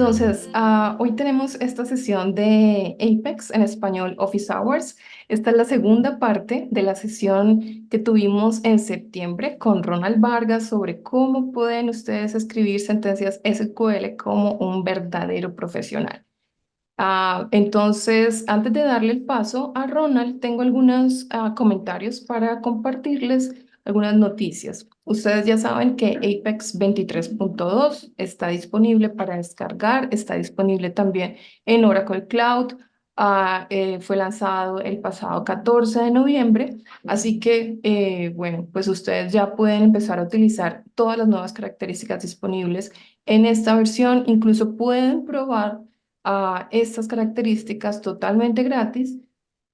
Entonces, hoy tenemos esta sesión de Apex, en español Office Hours. Esta es la segunda parte de la sesión que tuvimos en septiembre con Ronald Vargas sobre cómo pueden ustedes escribir sentencias SQL como un verdadero profesional. Entonces, antes de darle el paso a Ronald, tengo algunos comentarios para compartirles algunas noticias. Ustedes ya saben que Apex 23.2 está disponible para descargar, está disponible también en Oracle Cloud. Fue lanzado el pasado 14 de noviembre, así que, bueno, pues ustedes ya pueden empezar a utilizar todas las nuevas características disponibles en esta versión. Incluso pueden probar estas características totalmente gratis.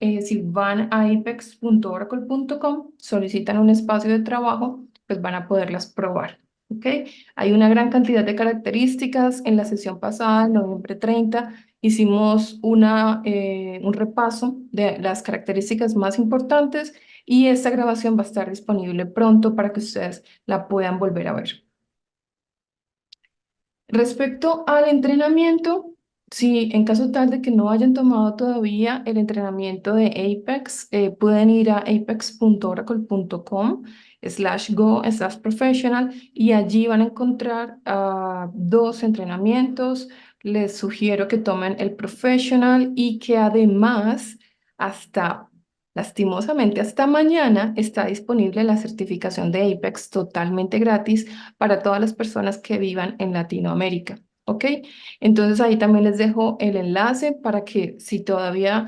Si van a apex.oracle.com, solicitan un espacio de trabajo, pues van a poderlas probar. ¿Ok? Hay una gran cantidad de características. En la sesión pasada, en noviembre 30, hicimos un repaso de las características más importantes y esta grabación va a estar disponible pronto para que ustedes la puedan volver a ver. Respecto al entrenamiento, si en caso tal de que no hayan tomado todavía el entrenamiento de Apex, pueden ir a apex.oracle.com/go/professional y allí van a encontrar dos entrenamientos. Les sugiero que tomen el Professional y que además hasta lastimosamente, hasta mañana está disponible la certificación de Apex totalmente gratis para todas las personas que vivan en Latinoamérica. ¿Ok? Entonces ahí también les dejo el enlace para que si todavía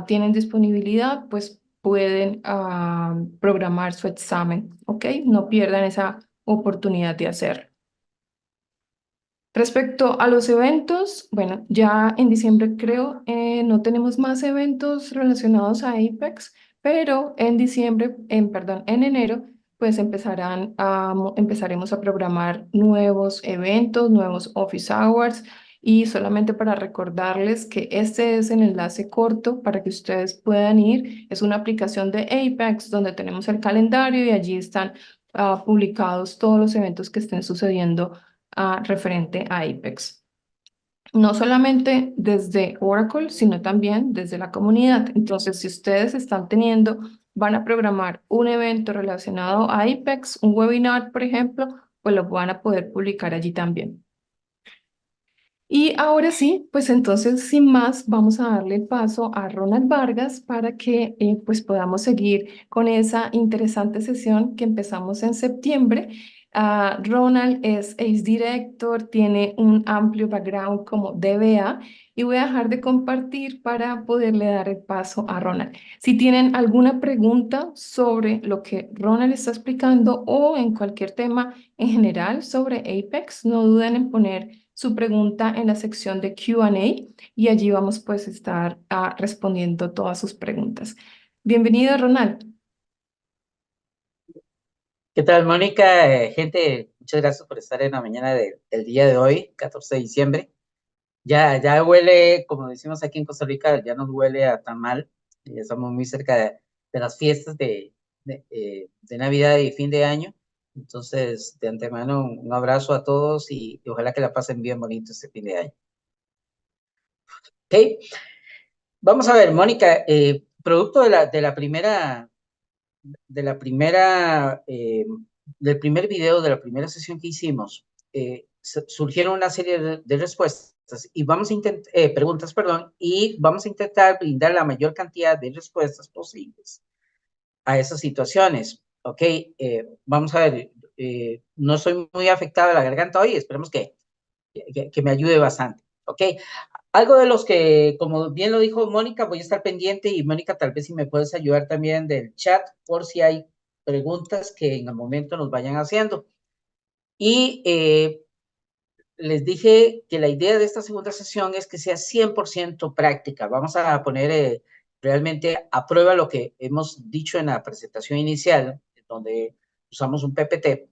tienen disponibilidad, pues pueden programar su examen. ¿Ok? No pierdan esa oportunidad de hacerlo. Respecto a los eventos, bueno, ya en diciembre creo no tenemos más eventos relacionados a Apex, pero en diciembre, perdón, en enero, pues empezaremos a programar nuevos eventos, nuevos Office Hours, y solamente para recordarles que este es el enlace corto para que ustedes puedan ir. Es una aplicación de Apex donde tenemos el calendario y allí están publicados todos los eventos que estén sucediendo referente a Apex. No solamente desde Oracle, sino también desde la comunidad. Entonces, si ustedes van a programar un evento relacionado a Apex, un webinar, por ejemplo, pues lo van a poder publicar allí también. Y ahora sí, pues entonces, sin más, vamos a darle el paso a Ronald Vargas para que pues podamos seguir con esa interesante sesión que empezamos en septiembre. Ronald es Ace Director, tiene un amplio background como DBA y voy a dejar de compartir para poderle dar el paso a Ronald. Si tienen alguna pregunta sobre lo que Ronald está explicando o en cualquier tema en general sobre Apex, no duden en poner su pregunta en la sección de Q&A y allí vamos pues a estar respondiendo todas sus preguntas. Bienvenido, Ronald. ¿Qué tal, Mónica? Gente, muchas gracias por estar en la mañana del día de hoy, 14 de diciembre. Ya huele, como decimos aquí en Costa Rica, ya nos huele a tamal. Ya estamos muy cerca de las fiestas de Navidad y fin de año. Entonces, de antemano, un abrazo a todos y ojalá que la pasen bien bonito este fin de año. Ok, vamos a ver, Mónica, producto del primer video, de la primera sesión que hicimos, surgieron una serie de respuestas y preguntas, perdón, y vamos a intentar brindar la mayor cantidad de respuestas posibles a esas situaciones. Ok, vamos a ver, no soy muy afectado a la garganta hoy, esperemos que me ayude bastante. Ok, algo de los que, como bien lo dijo Mónica, voy a estar pendiente y Mónica, tal vez si me puedes ayudar también del chat por si hay preguntas que en el momento nos vayan haciendo. Y les dije que la idea de esta segunda sesión es que sea 100% práctica. Vamos a poner realmente a prueba lo que hemos dicho en la presentación inicial, donde usamos un PPT,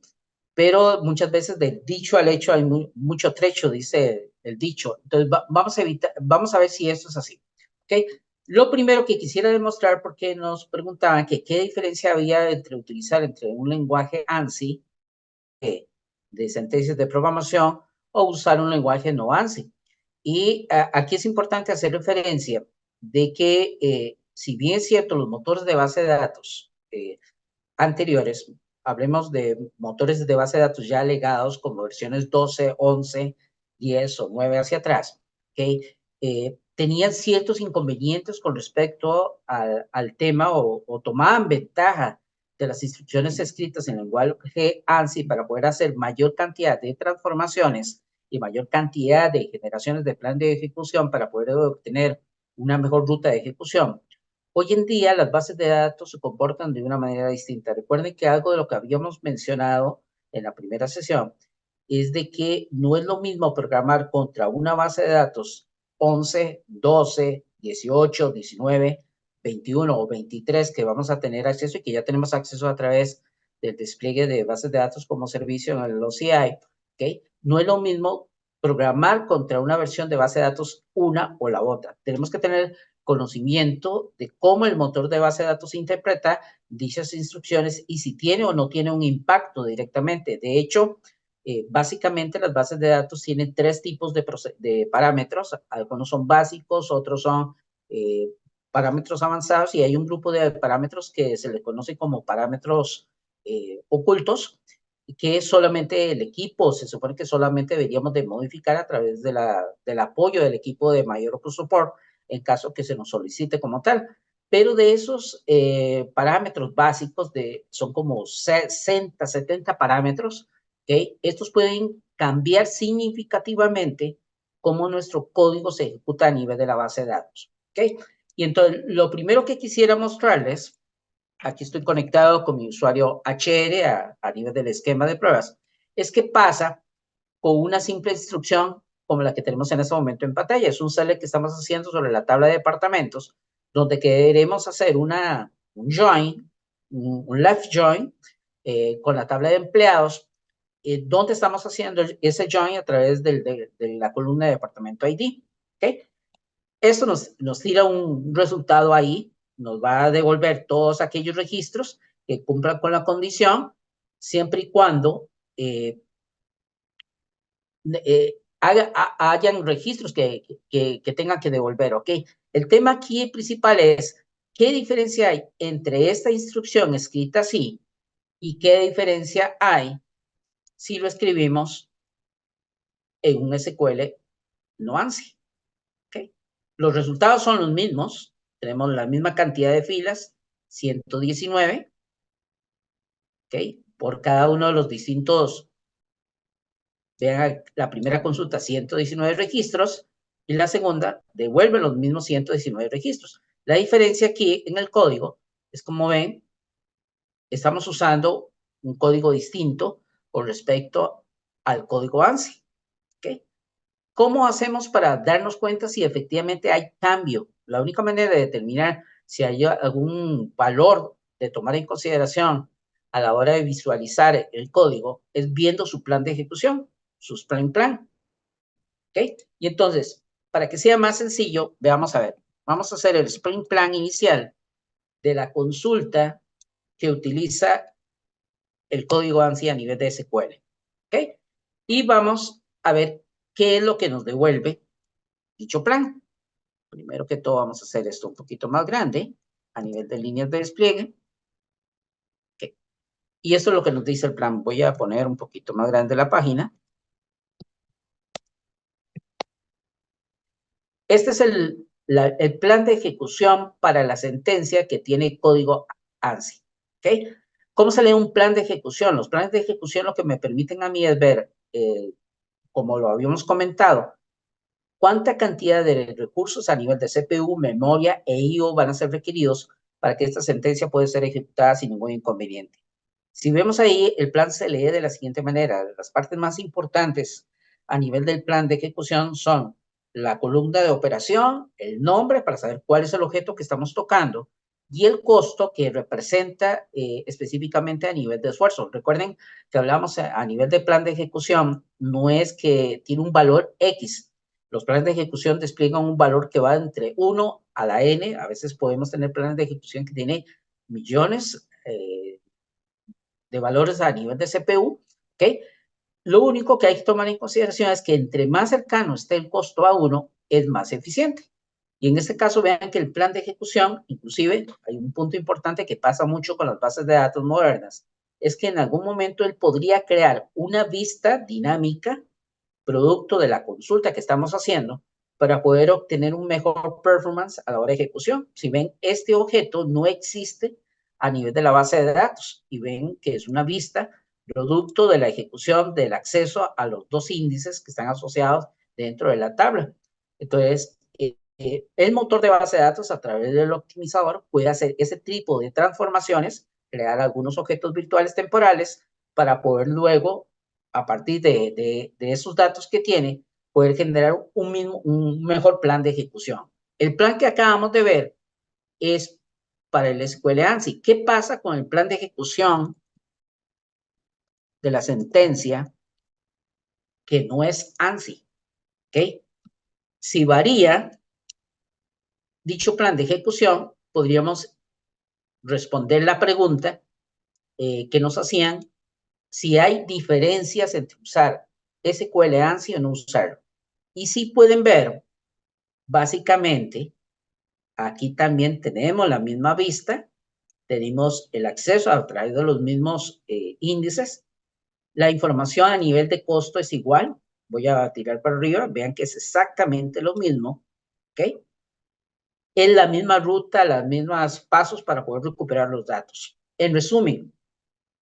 pero muchas veces del dicho al hecho hay mucho trecho, dice el dicho. Entonces vamos a ver si esto es así. ¿Okay? Lo primero que quisiera demostrar, porque nos preguntaban que qué diferencia había entre utilizar entre un lenguaje ANSI de sentencias de programación o usar un lenguaje no ANSI. Y aquí es importante hacer referencia de que, si bien es cierto, los motores de base de datos anteriores, hablemos de motores de base de datos ya legados como versiones 12, 11, 10 o 9 hacia atrás, ¿okay? Tenían ciertos inconvenientes con respecto al tema o tomaban ventaja de las instrucciones escritas en lenguaje ANSI para poder hacer mayor cantidad de transformaciones y mayor cantidad de generaciones de plan de ejecución para poder obtener una mejor ruta de ejecución. Hoy en día las bases de datos se comportan de una manera distinta. Recuerden que algo de lo que habíamos mencionado en la primera sesión es de que no es lo mismo programar contra una base de datos 11, 12, 18, 19, 21 o 23 que vamos a tener acceso y que ya tenemos acceso a través del despliegue de bases de datos como servicio en el OCI, ¿okay? No es lo mismo programar contra una versión de base de datos una o la otra. Tenemos que tener conocimiento de cómo el motor de base de datos interpreta dichas instrucciones y si tiene o no tiene un impacto directamente. De hecho, básicamente las bases de datos tienen tres tipos de parámetros. Algunos son básicos, otros son parámetros avanzados y hay un grupo de parámetros que se le conoce como parámetros ocultos, que solamente el equipo, se supone que solamente deberíamos de modificar a través del apoyo del equipo de mayor support en caso que se nos solicite como tal. Pero de esos parámetros básicos, son como 60, 70 parámetros, ¿okay? Estos pueden cambiar significativamente cómo nuestro código se ejecuta a nivel de la base de datos, ¿okay? Y entonces, lo primero que quisiera mostrarles, aquí estoy conectado con mi usuario HR a nivel del esquema de pruebas, es qué pasa con una simple instrucción como la que tenemos en este momento en pantalla. Es un select que estamos haciendo sobre la tabla de departamentos, donde queremos hacer un join, un left join, con la tabla de empleados, donde estamos haciendo ese join a través de la columna de departamento ID. ¿Okay? Esto nos tira un resultado ahí, nos va a devolver todos aquellos registros que cumplan con la condición, siempre y cuando hayan registros que tengan que devolver, ¿ok? El tema aquí principal es, ¿qué diferencia hay entre esta instrucción escrita así y qué diferencia hay si lo escribimos en un SQL no ANSI? ¿Ok? Los resultados son los mismos, tenemos la misma cantidad de filas, 119, ¿ok? Por cada uno de los distintos. Vean la primera consulta, 119 registros, y la segunda devuelve los mismos 119 registros. La diferencia aquí en el código es, como ven, estamos usando un código distinto con respecto al código ANSI. ¿Okay? ¿Cómo hacemos para darnos cuenta si efectivamente hay cambio? La única manera de determinar si hay algún valor de tomar en consideración a la hora de visualizar el código es viendo su plan de ejecución, su sprint plan. ¿Ok? Y entonces, para que sea más sencillo, veamos a ver. Vamos a hacer el sprint plan inicial de la consulta que utiliza el código ANSI a nivel de SQL. ¿Ok? Y vamos a ver qué es lo que nos devuelve dicho plan. Primero que todo, vamos a hacer esto un poquito más grande a nivel de líneas de despliegue. ¿Okay? Y esto es lo que nos dice el plan. Voy a poner un poquito más grande la página. Este es el plan de ejecución para la sentencia que tiene código ANSI. ¿Okay? ¿Cómo se lee un plan de ejecución? Los planes de ejecución lo que me permiten a mí es ver, como lo habíamos comentado, cuánta cantidad de recursos a nivel de CPU, memoria e IO van a ser requeridos para que esta sentencia pueda ser ejecutada sin ningún inconveniente. Si vemos ahí, el plan se lee de la siguiente manera. Las partes más importantes a nivel del plan de ejecución son la columna de operación, el nombre para saber cuál es el objeto que estamos tocando y el costo que representa específicamente a nivel de esfuerzo. Recuerden que hablamos a nivel de plan de ejecución, no es que tiene un valor X. Los planes de ejecución despliegan un valor que va entre 1 a la N. A veces podemos tener planes de ejecución que tienen millones de valores a nivel de CPU, ¿ok? Lo único que hay que tomar en consideración es que entre más cercano esté el costo a 1, es más eficiente. Y en este caso, vean que el plan de ejecución, inclusive, hay un punto importante que pasa mucho con las bases de datos modernas, es que en algún momento él podría crear una vista dinámica, producto de la consulta que estamos haciendo, para poder obtener un mejor performance a la hora de ejecución. Si ven, este objeto no existe a nivel de la base de datos y ven que es una vista producto de la ejecución del acceso a los dos índices que están asociados dentro de la tabla. Entonces, el motor de base de datos a través del optimizador puede hacer ese tipo de transformaciones, crear algunos objetos virtuales temporales para poder luego, a partir de esos datos que tiene, poder generar un mejor plan de ejecución. El plan que acabamos de ver es para el SQL ANSI. ¿Qué pasa con el plan de ejecución de la sentencia que no es ANSI? ¿Okay? Si varía dicho plan de ejecución, podríamos responder la pregunta que nos hacían si hay diferencias entre usar SQL ANSI o no usarlo. Y si pueden ver, básicamente, aquí también tenemos la misma vista, tenemos el acceso a través de los mismos índices. La información a nivel de costo es igual. Voy a tirar para arriba, vean que es exactamente lo mismo. ¿Ok? Es la misma ruta, las mismas pasos para poder recuperar los datos. En resumen,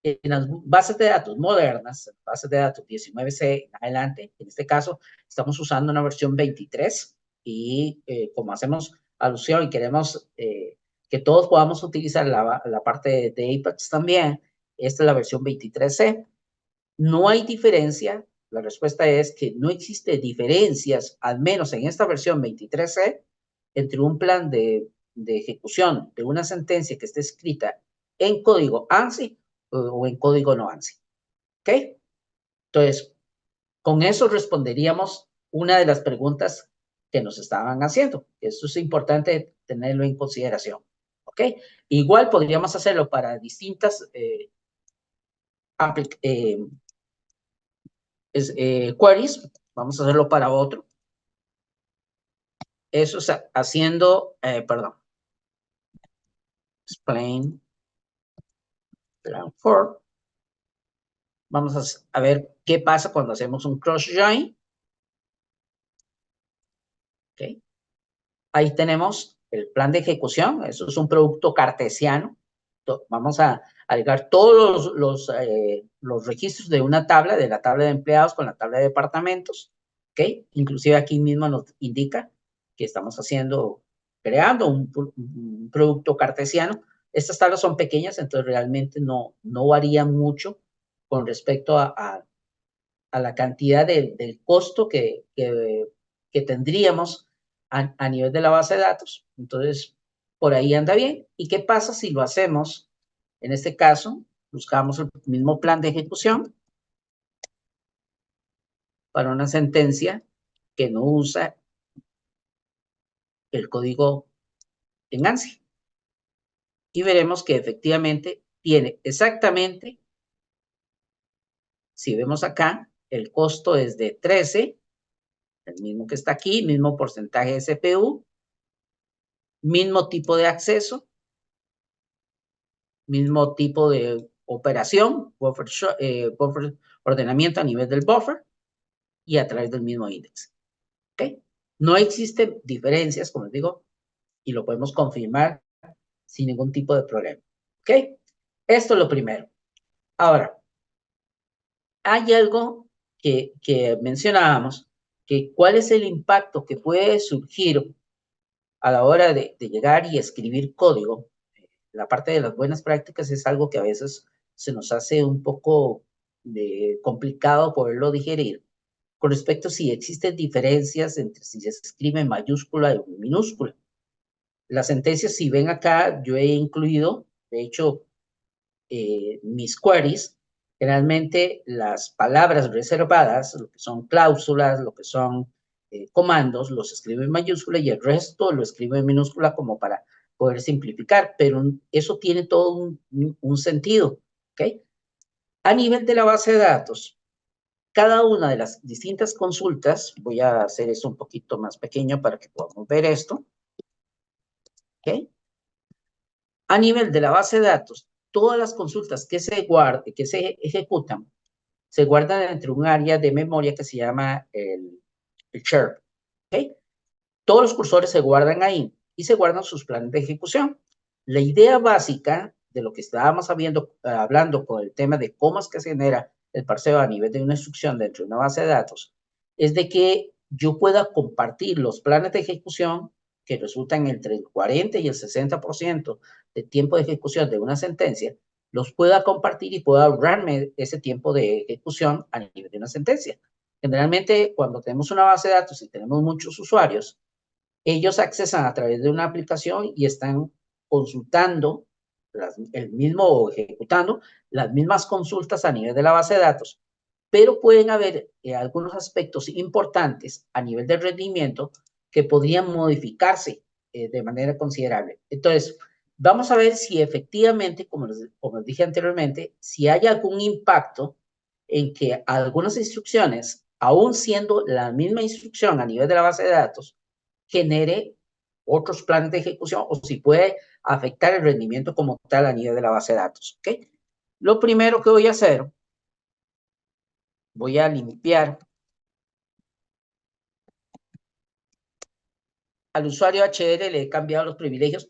en las bases de datos modernas, bases de datos 19C en adelante, en este caso estamos usando una versión 23 y como hacemos alusión y queremos que todos podamos utilizar la parte de Apex también, esta es la versión 23C. No hay diferencia, la respuesta es que no existe diferencias, al menos en esta versión 23C, entre un plan de ejecución de una sentencia que esté escrita en código ANSI o en código no ANSI. ¿Ok? Entonces, con eso responderíamos una de las preguntas que nos estaban haciendo. Eso es importante tenerlo en consideración. ¿Ok? Igual podríamos hacerlo para distintas queries. Vamos a hacerlo para otro. Eso es haciendo, perdón, explain plan for. Vamos a ver qué pasa cuando hacemos un cross join. ¿Okay? Ahí tenemos el plan de ejecución. Eso es un producto cartesiano. Vamos a agregar todos los registros de una tabla, de la tabla de empleados con la tabla de departamentos. ¿Okay? Inclusive aquí mismo nos indica que estamos creando un producto cartesiano. Estas tablas son pequeñas, entonces realmente no varían mucho con respecto a la cantidad del costo que tendríamos a nivel de la base de datos. Entonces, por ahí anda bien. ¿Y qué pasa si lo hacemos? En este caso, buscamos el mismo plan de ejecución para una sentencia que no usa el código en ANSI. Y veremos que efectivamente tiene exactamente, si vemos acá, el costo es de 13, el mismo que está aquí, mismo porcentaje de CPU, mismo tipo de acceso, mismo tipo de operación, buffer ordenamiento a nivel del buffer y a través del mismo índice. ¿Okay? No existen diferencias, como les digo, y lo podemos confirmar sin ningún tipo de problema. ¿Ok? Esto es lo primero. Ahora, hay algo que mencionábamos, que cuál es el impacto que puede surgir a la hora de llegar y escribir código. La parte de las buenas prácticas es algo que a veces se nos hace un poco complicado poderlo digerir, con respecto a si existen diferencias entre si se escribe en mayúscula o en minúscula. Las sentencias, si ven acá, yo he incluido, de hecho, mis queries, generalmente las palabras reservadas, lo que son cláusulas, lo que son comandos, los escribo en mayúscula y el resto lo escribo en minúscula como para poder simplificar, pero eso tiene todo un sentido, ¿ok? A nivel de la base de datos, cada una de las distintas consultas, voy a hacer esto un poquito más pequeño para que podamos ver esto. ¿Ok? A nivel de la base de datos, todas las consultas que se ejecutan, se guardan dentro de un área de memoria que se llama el share. ¿Ok? Todos los cursores se guardan ahí y se guardan sus planes de ejecución. La idea básica de lo que estábamos hablando con el tema de cómo es que se genera el parseo a nivel de una instrucción dentro de una base de datos, es de que yo pueda compartir los planes de ejecución que resultan entre el 40 y el 60% de tiempo de ejecución de una sentencia, los pueda compartir y pueda ahorrarme ese tiempo de ejecución a nivel de una sentencia. Generalmente, cuando tenemos una base de datos y tenemos muchos usuarios, ellos accesan a través de una aplicación y están consultando el mismo o ejecutando las mismas consultas a nivel de la base de datos, pero pueden haber algunos aspectos importantes a nivel de rendimiento que podrían modificarse de manera considerable. Entonces, vamos a ver si efectivamente, como les dije anteriormente, si hay algún impacto en que algunas instrucciones, aún siendo la misma instrucción a nivel de la base de datos, genere otros planes de ejecución o si puede afectar el rendimiento como tal a nivel de la base de datos. ¿Okay? Lo primero que voy a hacer, voy a limpiar al usuario HDR, le he cambiado los privilegios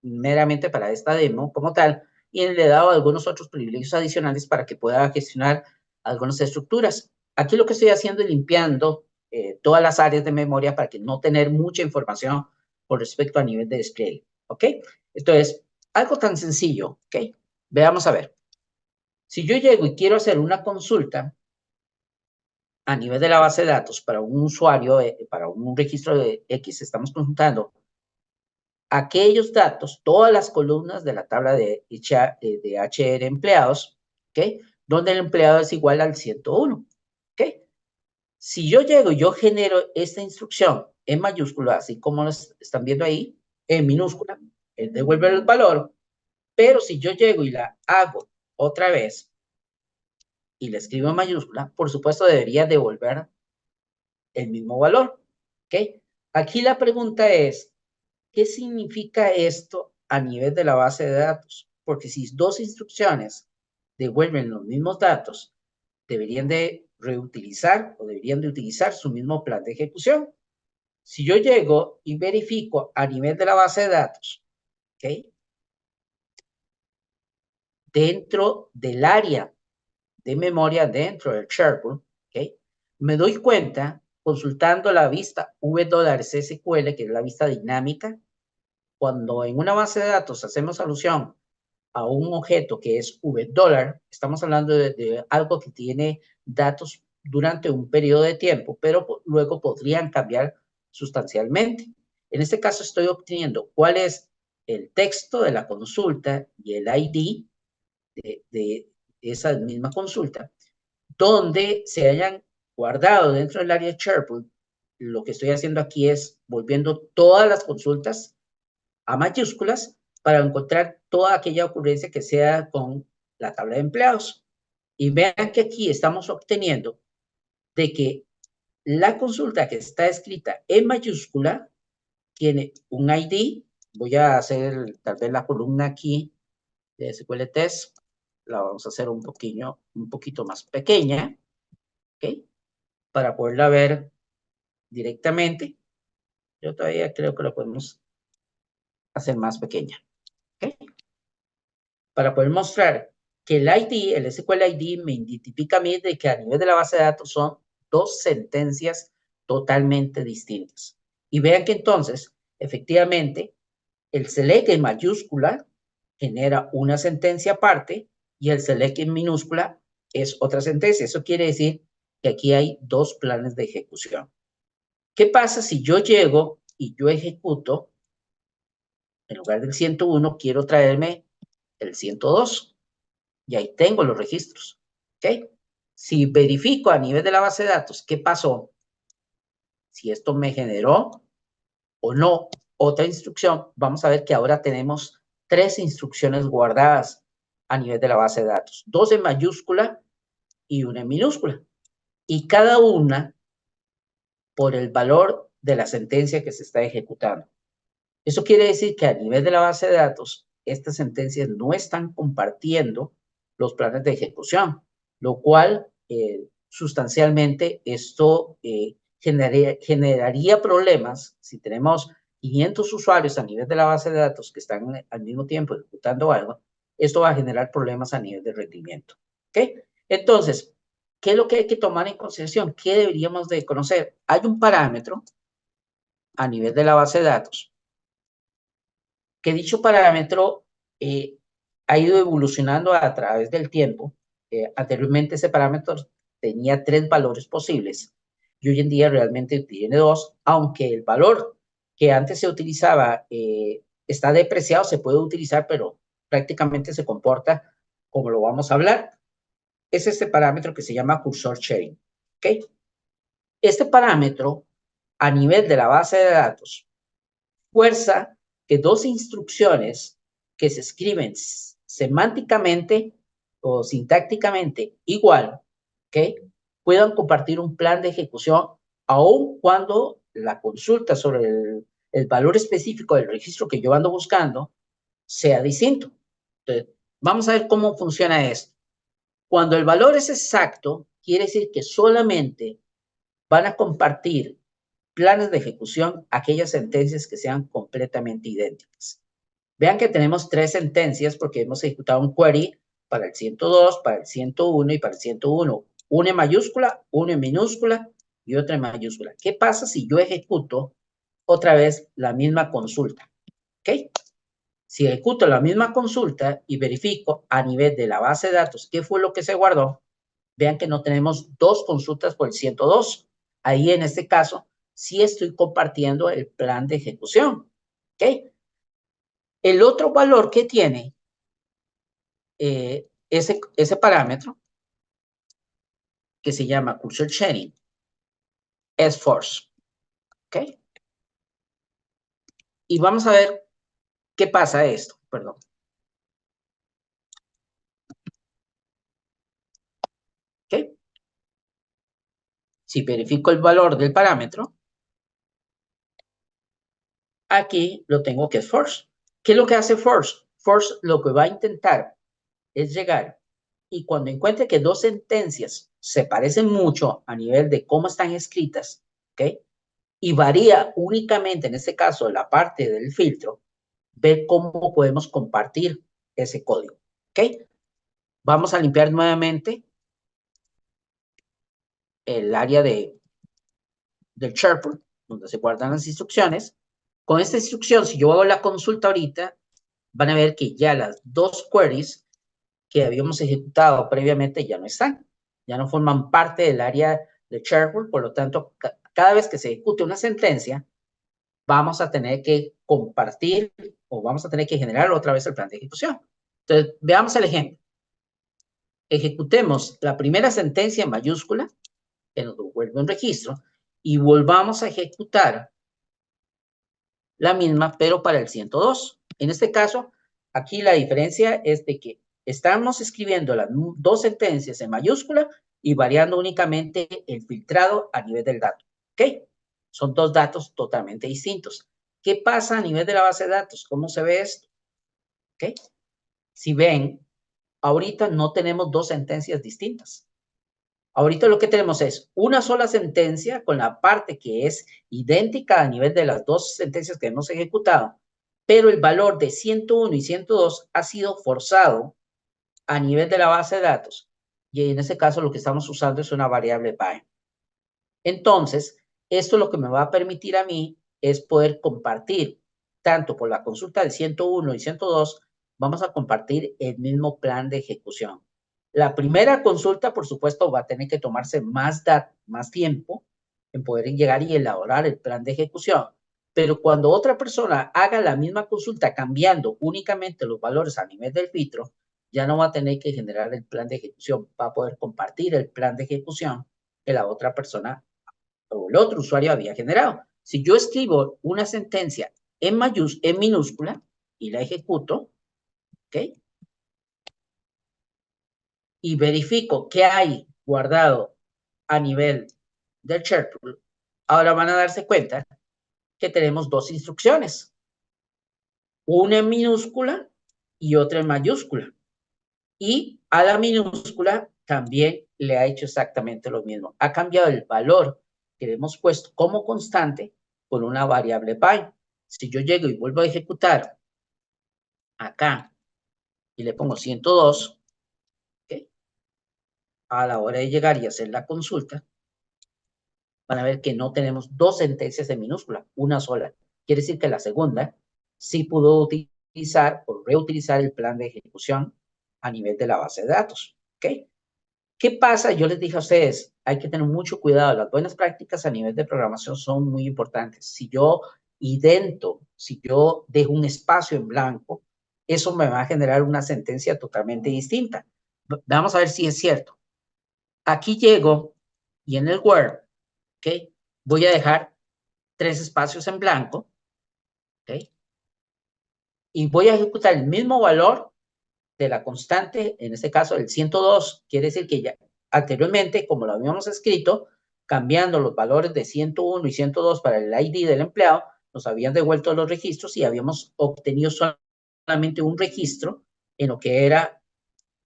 meramente para esta demo como tal, y le he dado algunos otros privilegios adicionales para que pueda gestionar algunas estructuras. Aquí lo que estoy haciendo es limpiando todas las áreas de memoria para que no tener mucha información con respecto a nivel de despliegue. ¿Ok? Entonces, algo tan sencillo. ¿Ok? Veamos a ver. Si yo llego y quiero hacer una consulta a nivel de la base de datos para un usuario, para un registro de X, estamos consultando aquellos datos, todas las columnas de la tabla de HR empleados, ¿ok? Donde el empleado es igual al 101, ¿ok? Si yo llego y yo genero esta instrucción en mayúscula, así como lo están viendo ahí, en minúscula, él devuelve el valor, pero si yo llego y la hago otra vez y la escribo en mayúscula, por supuesto debería devolver el mismo valor, ¿ok? Aquí la pregunta es, ¿qué significa esto a nivel de la base de datos? Porque si dos instrucciones devuelven los mismos datos, deberían de reutilizar o deberían de utilizar su mismo plan de ejecución. Si yo llego y verifico a nivel de la base de datos, ¿ok? Dentro del área de memoria, dentro del SharePoint, ¿ok? Me doy cuenta, consultando la vista WSSQL, que es la vista dinámica, cuando en una base de datos hacemos alusión a un objeto que es $, estamos hablando de algo que tiene datos durante un periodo de tiempo, pero luego podrían cambiar sustancialmente. En este caso estoy obteniendo cuál es el texto de la consulta y el ID de esa misma consulta, donde se hayan guardado dentro del área de SharePoint. Lo que estoy haciendo aquí es volviendo todas las consultas a mayúsculas para encontrar toda aquella ocurrencia que sea con la tabla de empleados. Y vean que aquí estamos obteniendo de que la consulta que está escrita en mayúscula tiene un ID. Voy a hacer tal vez la columna aquí de SQL Test. La vamos a hacer un poquito más pequeña, ¿ok? Para poderla ver directamente. Yo todavía creo que lo podemos hacer más pequeña, ¿ok? Para poder mostrar que el ID, el SQL ID, me identifica a mí de que a nivel de la base de datos son dos sentencias totalmente distintas. Y vean que entonces, efectivamente, el select en mayúscula genera una sentencia aparte y el select en minúscula es otra sentencia. Eso quiere decir que aquí hay dos planes de ejecución. ¿Qué pasa si yo llego y yo ejecuto, en lugar del 101, quiero traerme el 102? Y ahí tengo los registros, ¿ok? Si verifico a nivel de la base de datos qué pasó, si esto me generó o no otra instrucción, vamos a ver que ahora tenemos 3 instrucciones guardadas a nivel de la base de datos, 2 en mayúscula y una en minúscula. y cada una por el valor de la sentencia que se está ejecutando. Eso quiere decir que a nivel de la base de datos, estas sentencias no están compartiendo los planes de ejecución, lo cual sustancialmente esto generaría problemas si tenemos 500 usuarios a nivel de la base de datos que están al mismo tiempo ejecutando algo. Esto va a generar problemas a nivel de rendimiento. ¿Ok? Entonces, ¿qué es lo que hay que tomar en consideración? ¿Qué deberíamos de conocer? Hay un parámetro a nivel de la base de datos que dicho parámetro ha ido evolucionando a través del tiempo. Anteriormente ese parámetro tenía 3 valores posibles y hoy en día realmente tiene 2, aunque el valor que antes se utilizaba está depreciado, se puede utilizar, pero prácticamente se comporta como lo vamos a hablar. Es este parámetro que se llama cursor sharing. ¿Okay? Este parámetro, a nivel de la base de datos, fuerza que 2 instrucciones que se escriben semánticamente o sintácticamente igual, ¿ok? Puedan compartir un plan de ejecución aun cuando la consulta sobre el valor específico del registro que yo ando buscando sea distinto. Entonces, vamos a ver cómo funciona esto. Cuando el valor es exacto, quiere decir que solamente van a compartir planes de ejecución aquellas sentencias que sean completamente idénticas. Vean que tenemos 3 sentencias porque hemos ejecutado un query para el 102, para el 101 y para el 101. Una en mayúscula, una en minúscula y otra en mayúscula. ¿Qué pasa si yo ejecuto otra vez la misma consulta? ¿Ok? Si ejecuto la misma consulta y verifico a nivel de la base de datos qué fue lo que se guardó, vean que no tenemos 2 consultas por el 102. Ahí en este caso sí estoy compartiendo el plan de ejecución. ¿Ok? El otro valor que tiene ese parámetro, que se llama cursor sharing, es force. ¿Ok? Y vamos a ver qué pasa esto. Perdón. ¿Ok? Si verifico el valor del parámetro, aquí lo tengo que es force. ¿Qué es lo que hace force? Force lo que va a intentar es llegar y cuando encuentre que 2 sentencias se parecen mucho a nivel de cómo están escritas, ¿ok? Y varía únicamente, en este caso, la parte del filtro, ver cómo podemos compartir ese código, ¿ok? Vamos a limpiar nuevamente el área del SharePoint, donde se guardan las instrucciones. Con esta instrucción, si yo hago la consulta ahorita, van a ver que ya las 2 queries que habíamos ejecutado previamente ya no están, ya no forman parte del área de SharePoint, por lo tanto, cada vez que se ejecute una sentencia, vamos a tener que compartir o vamos a tener que generar otra vez el plan de ejecución. Entonces, veamos el ejemplo. Ejecutemos la primera sentencia en mayúscula, que nos devuelve un registro, y volvamos a ejecutar la misma, pero para el 102. En este caso, aquí la diferencia es de que estamos escribiendo las 2 sentencias en mayúscula y variando únicamente el filtrado a nivel del dato. ¿Ok? Son 2 datos totalmente distintos. ¿Qué pasa a nivel de la base de datos? ¿Cómo se ve esto? ¿Ok? Si ven, ahorita no tenemos 2 sentencias distintas. Ahorita lo que tenemos es una sola sentencia con la parte que es idéntica a nivel de las 2 sentencias que hemos ejecutado, pero el valor de 101 y 102 ha sido forzado a nivel de la base de datos. Y en este caso lo que estamos usando es una variable by. Entonces, esto lo que me va a permitir a mí es poder compartir, tanto por la consulta del 101 y 102, vamos a compartir el mismo plan de ejecución. La primera consulta, por supuesto, va a tener que tomarse más tiempo en poder llegar y elaborar el plan de ejecución. Pero cuando otra persona haga la misma consulta cambiando únicamente los valores a nivel del filtro, ya no va a tener que generar el plan de ejecución, va a poder compartir el plan de ejecución que la otra persona o el otro usuario había generado. Si yo escribo una sentencia en minúscula y la ejecuto, ¿ok? Y verifico qué hay guardado a nivel del share pool, ahora van a darse cuenta que tenemos dos instrucciones, una en minúscula y otra en mayúscula. Y a la minúscula también le ha hecho exactamente lo mismo. Ha cambiado el valor que le hemos puesto como constante por una variable pi. Si yo llego y vuelvo a ejecutar acá y le pongo 102, ¿okay? A la hora de llegar y hacer la consulta, van a ver que no tenemos dos sentencias en minúscula, una sola. Quiere decir que la segunda sí pudo utilizar o reutilizar el plan de ejecución a nivel de la base de datos. ¿Ok? ¿Qué pasa? Yo les dije a ustedes, hay que tener mucho cuidado. Las buenas prácticas a nivel de programación son muy importantes. Si yo idento, si yo dejo un espacio en blanco, eso me va a generar una sentencia totalmente distinta. Vamos a ver si es cierto. Aquí llego y en el Word, ¿ok? Voy a dejar 3 espacios en blanco, ¿ok? Y voy a ejecutar el mismo valor de la constante, en este caso el 102, quiere decir que ya anteriormente, como lo habíamos escrito, cambiando los valores de 101 y 102 para el ID del empleado, nos habían devuelto los registros y habíamos obtenido solamente un registro en lo que era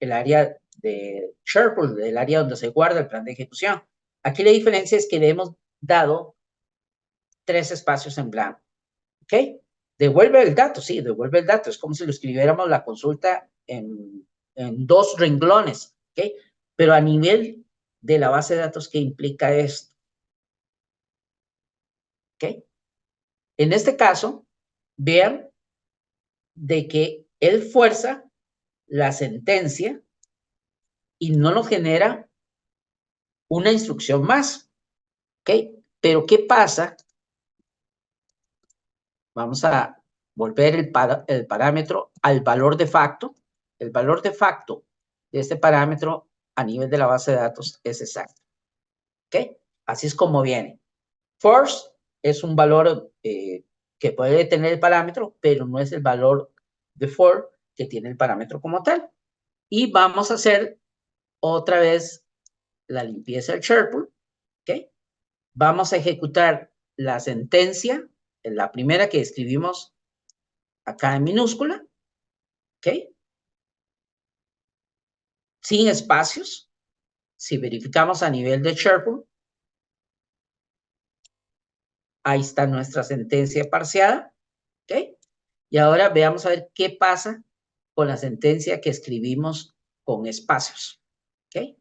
el área de SharePoint, el área donde se guarda el plan de ejecución. Aquí la diferencia es que le hemos dado 3 espacios en blanco. ¿Ok? Devuelve el dato, sí, devuelve el dato. Es como si lo escribiéramos la consulta en 2 renglones, ¿ok? Pero a nivel de la base de datos, ¿qué implica esto? ¿Ok? En este caso, vean de que él fuerza la sentencia y no nos genera una instrucción más, ¿ok? Pero ¿qué pasa? Vamos a volver el parámetro al valor de facto. El valor de facto de este parámetro a nivel de la base de datos es exacto. ¿Ok? Así es como viene. First es un valor que puede tener el parámetro, pero no es el valor de for que tiene el parámetro como tal. Y vamos a hacer otra vez la limpieza del SharePoint. ¿Ok? Vamos a ejecutar la sentencia, la primera que escribimos acá en minúscula, ¿ok? Sin espacios. Si verificamos a nivel de SharePoint, ahí está nuestra sentencia parciada, ¿ok? Y ahora veamos a ver qué pasa con la sentencia que escribimos con espacios, ¿ok?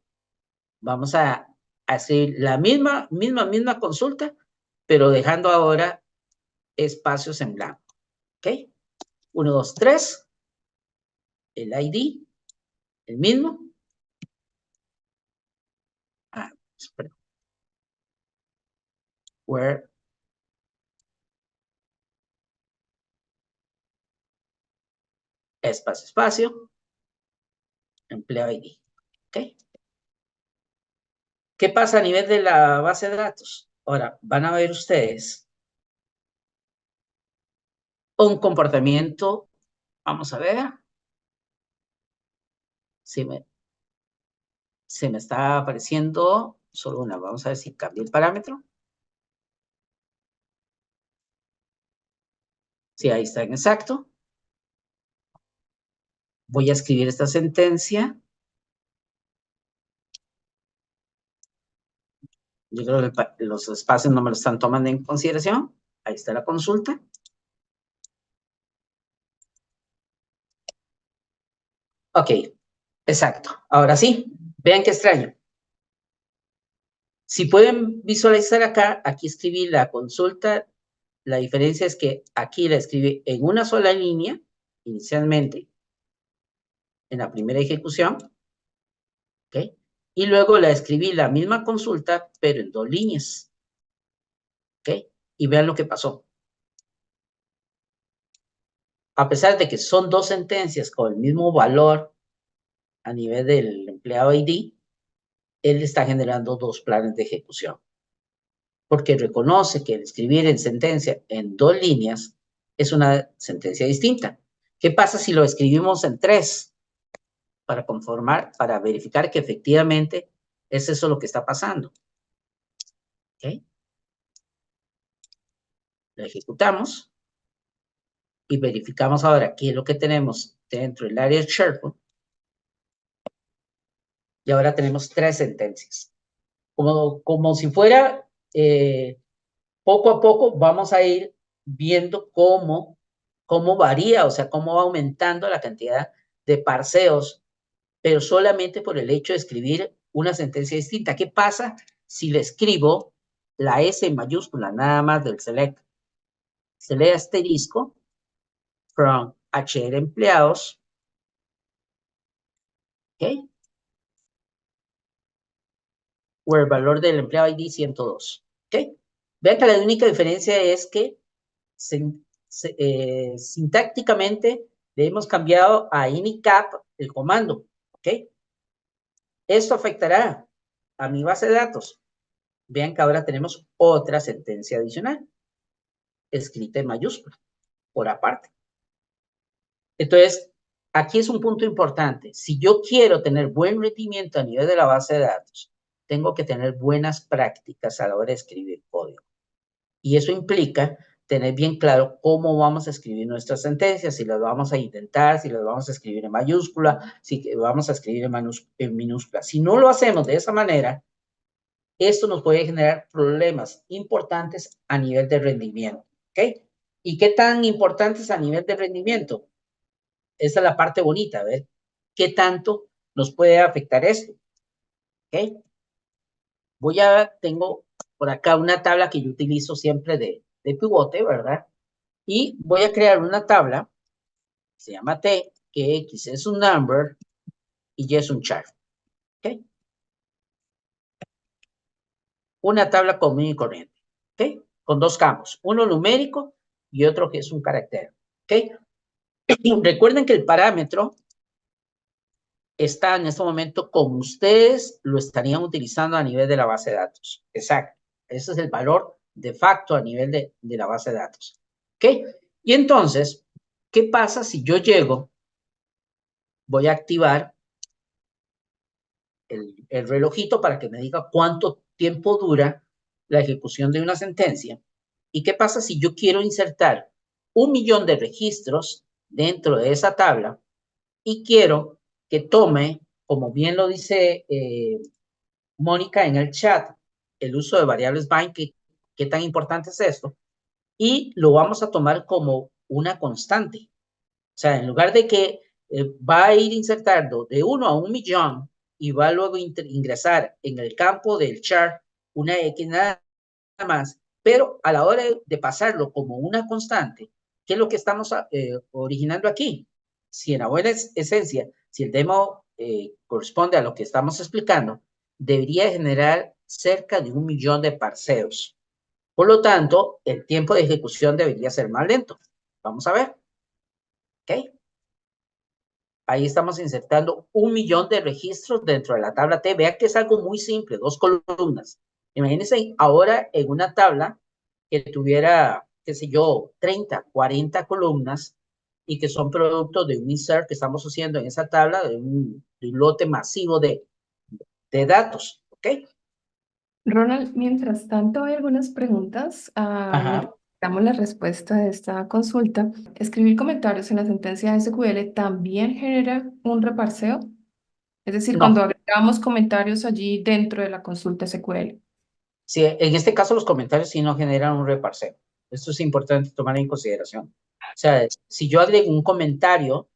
Vamos a hacer la misma consulta, pero dejando ahora espacios en blanco, ¿ok? 1, 2, 3, el ID, el mismo. Espera. Where espacio, espacio, empleo ID, ¿ok? ¿Qué pasa a nivel de la base de datos? Ahora, van a ver ustedes un comportamiento, vamos a ver, se me está apareciendo solo una, vamos a ver si cambia el parámetro. Sí, ahí está en exacto. Voy a escribir esta sentencia. Yo creo que los espacios no me lo están tomando en consideración. Ahí está la consulta. Ok, exacto. Ahora sí, vean qué extraño. Si pueden visualizar acá, aquí escribí la consulta. La diferencia es que aquí la escribí en una sola línea, inicialmente, en la primera ejecución. ¿Ok? Y luego la escribí la misma consulta, pero en 2 líneas. ¿Ok? Y vean lo que pasó. A pesar de que son 2 sentencias con el mismo valor a nivel del empleado ID, él está generando 2 planes de ejecución. Porque reconoce que el escribir en sentencia en 2 líneas es una sentencia distinta. ¿Qué pasa si lo escribimos en 3? Para conformar, para verificar que efectivamente es eso lo que está pasando. ¿Ok? La ejecutamos y verificamos ahora qué es lo que tenemos dentro del área de SharePoint. Y ahora tenemos 3 sentencias. Como si fuera poco a poco vamos a ir viendo cómo varía, o sea, cómo va aumentando la cantidad de parseos, pero solamente por el hecho de escribir una sentencia distinta. ¿Qué pasa si le escribo la S mayúscula nada más del select asterisco from HR empleados, ¿ok? O el valor del empleado ID 102, ¿ok? Vean que la única diferencia es que sintácticamente le hemos cambiado a inicap el comando, ¿ok? Esto afectará a mi base de datos. Vean que ahora tenemos otra sentencia adicional, escrita en mayúscula, por aparte. Entonces, aquí es un punto importante. Si yo quiero tener buen rendimiento a nivel de la base de datos, tengo que tener buenas prácticas a la hora de escribir código. Y eso implica tener bien claro cómo vamos a escribir nuestras sentencias, si las vamos a intentar, si las vamos a escribir en mayúscula, si vamos a escribir en minúscula. Si no lo hacemos de esa manera, esto nos puede generar problemas importantes a nivel de rendimiento. ¿Ok? ¿Y qué tan importantes a nivel de rendimiento? Esa es la parte bonita, ¿ver? ¿Qué tanto nos puede afectar esto? ¿Ok? Tengo por acá una tabla que yo utilizo siempre de pivote, ¿verdad? Y voy a crear una tabla, se llama T, que X es un number y Y es un char. ¿Ok? Una tabla común y corriente. ¿Ok? Con 2 campos, uno numérico y otro que es un carácter. ¿Ok? Recuerden que el parámetro está en este momento como ustedes lo estarían utilizando a nivel de la base de datos. Exacto. Ese es el valor de facto a nivel de la base de datos. ¿Ok? Y entonces, ¿qué pasa si yo llego? Voy a activar el relojito para que me diga cuánto tiempo dura la ejecución de una sentencia. ¿Y qué pasa si yo quiero insertar 1.000.000 de registros dentro de esa tabla y quiero que tome, como bien lo dice Mónica en el chat, el uso de variables bind, qué tan importante es esto, y lo vamos a tomar como una constante. O sea, en lugar de que va a ir insertando de 1 a 1.000.000 y va a luego ingresar en el campo del char una X nada más, pero a la hora de pasarlo como una constante, ¿qué es lo que estamos originando aquí? Si en la buena esencia, si el demo corresponde a lo que estamos explicando, debería generar cerca de 1.000.000 de parseos. Por lo tanto, el tiempo de ejecución debería ser más lento. Vamos a ver. ¿Ok? Ahí estamos insertando 1.000.000 de registros dentro de la tabla T. Vean que es algo muy simple, 2 columnas. Imagínense ahora en una tabla que tuviera, qué sé yo, 30, 40 columnas y que son producto de un insert que estamos haciendo en esa tabla de un lote masivo de datos. ¿Ok? Ronald, mientras tanto, hay algunas preguntas. Mientras Ajá. damos la respuesta de esta consulta, escribir comentarios en la sentencia SQL también genera un reparseo. Es decir, cuando No, agregamos comentarios allí dentro de la consulta SQL. sí, en este caso los comentarios sí no generan un reparseo. Esto es importante tomar en consideración. O sea, si yo agrego un comentario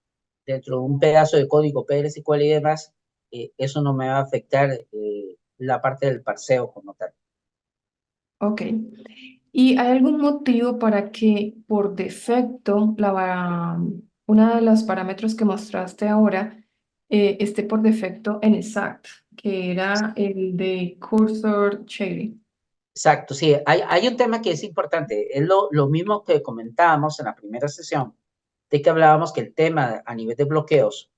dentro de un pedazo de código PLSQL y demás, eso no me va a afectar la parte del parseo como tal. Ok. ¿Y hay algún motivo para que por defecto una de los parámetros que mostraste ahora esté por defecto en exact, que era el de cursor shading? Exacto, sí, hay un tema que es importante, es lo mismo que comentábamos en la primera sesión, de que hablábamos que el tema a nivel de bloqueos,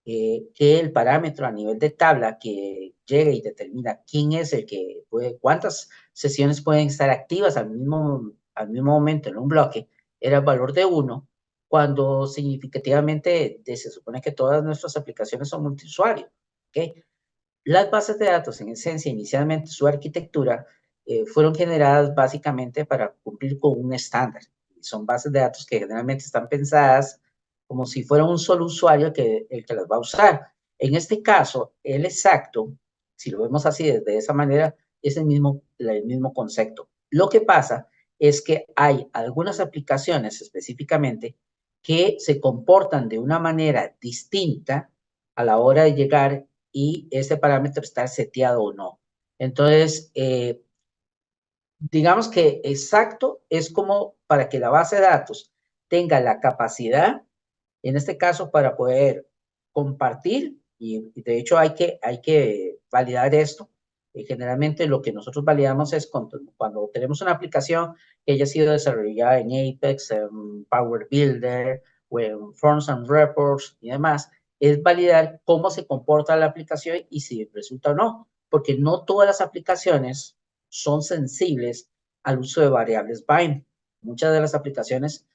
que el parámetro a nivel de tabla que llega y determina quién es el que puede, cuántas sesiones pueden estar activas al mismo momento en un bloque, era el valor de 1, cuando significativamente se supone que todas nuestras aplicaciones son multiusuario. ¿Ok? Las bases de datos, en esencia, inicialmente su arquitectura fueron generadas básicamente para cumplir con un estándar. Son bases de datos que generalmente están pensadas como si fuera un solo usuario el que las va a usar. En este caso, el exacto, si lo vemos así de esa manera, es el mismo concepto. Lo que pasa es que hay algunas aplicaciones específicamente que se comportan de una manera distinta a la hora de llegar y ese parámetro está seteado o no. Entonces, digamos que exacto es como para que la base de datos tenga la capacidad, en este caso, para poder compartir, y de hecho hay que validar esto. Generalmente lo que nosotros validamos es cuando tenemos una aplicación que haya sido desarrollada en Apex, en Power Builder, o en Forms and Reports y demás, es validar cómo se comporta la aplicación y si resulta o no, porque no todas las aplicaciones son sensibles al uso de variables bind. Muchas de las aplicaciones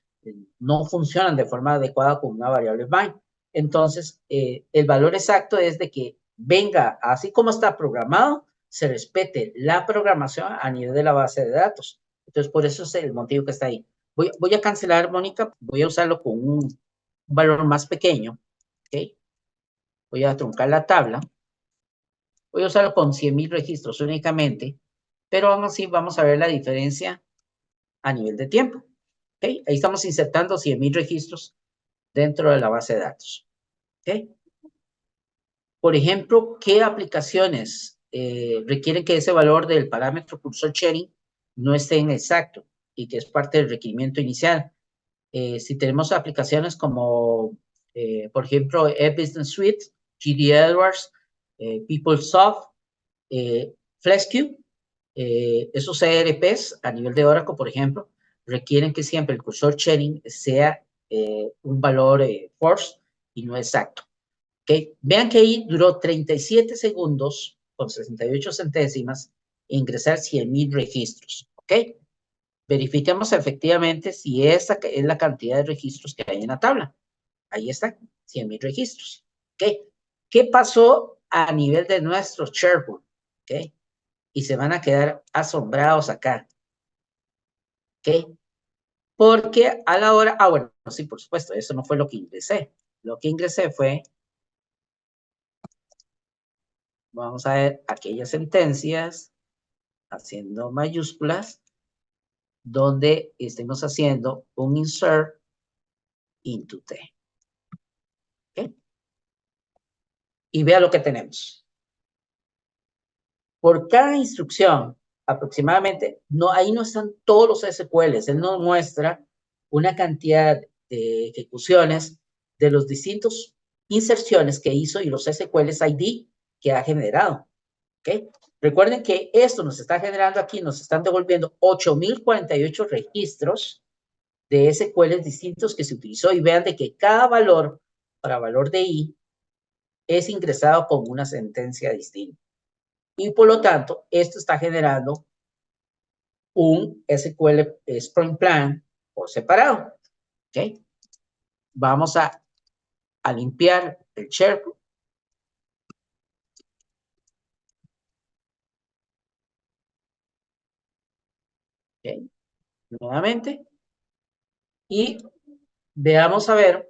no funcionan de forma adecuada con una variable bind. Entonces, el valor exacto es de que venga, así como está programado, se respete la programación a nivel de la base de datos. Entonces, por eso es el motivo que está ahí. Voy a cancelar, Mónica, voy a usarlo con un valor más pequeño. ¿Okay? Voy a truncar la tabla. Voy a usarlo con 100,000 registros únicamente, pero aún así vamos a ver la diferencia a nivel de tiempo. ¿Okay? Ahí estamos insertando 100,000 registros dentro de la base de datos. ¿Okay? Por ejemplo, ¿qué aplicaciones requieren que ese valor del parámetro cursor sharing no esté en exacto y que es parte del requerimiento inicial? Si tenemos aplicaciones como, por ejemplo, E-Business Suite, GD Edwards, PeopleSoft, FlexCube, esos ERPs a nivel de Oracle, por ejemplo, requieren que siempre el cursor sharing sea un valor force y no exacto. ¿Okay? Vean que ahí duró 37 segundos con 68 centésimas ingresar 100,000 registros. ¿Ok? Verifiquemos efectivamente si esa es la cantidad de registros que hay en la tabla. Ahí está, 100,000 registros. ¿Ok? ¿Qué pasó a nivel de nuestro SharePoint? ¿Ok? Y se van a quedar asombrados acá. ¿Ok? Porque a la hora, bueno, sí, por supuesto, eso no fue lo que ingresé. Lo que ingresé fue, vamos a ver, aquellas sentencias, haciendo mayúsculas, donde estemos haciendo un insert into T. ¿Okay? Y vea lo que tenemos. Por cada instrucción, aproximadamente, ahí no están todos los SQLs. Él nos muestra una cantidad de ejecuciones de los distintos inserciones que hizo y los SQLs ID que ha generado. ¿Okay? Recuerden que esto nos está generando aquí, nos están devolviendo 8,048 registros de SQLs distintos que se utilizó y vean de que cada valor para valor de I es ingresado con una sentencia distinta. Y por lo tanto, esto está generando un SQL Sprint Plan por separado. ¿Okay? Vamos a limpiar el SharePoint. ¿Okay? Nuevamente. Y veamos a ver,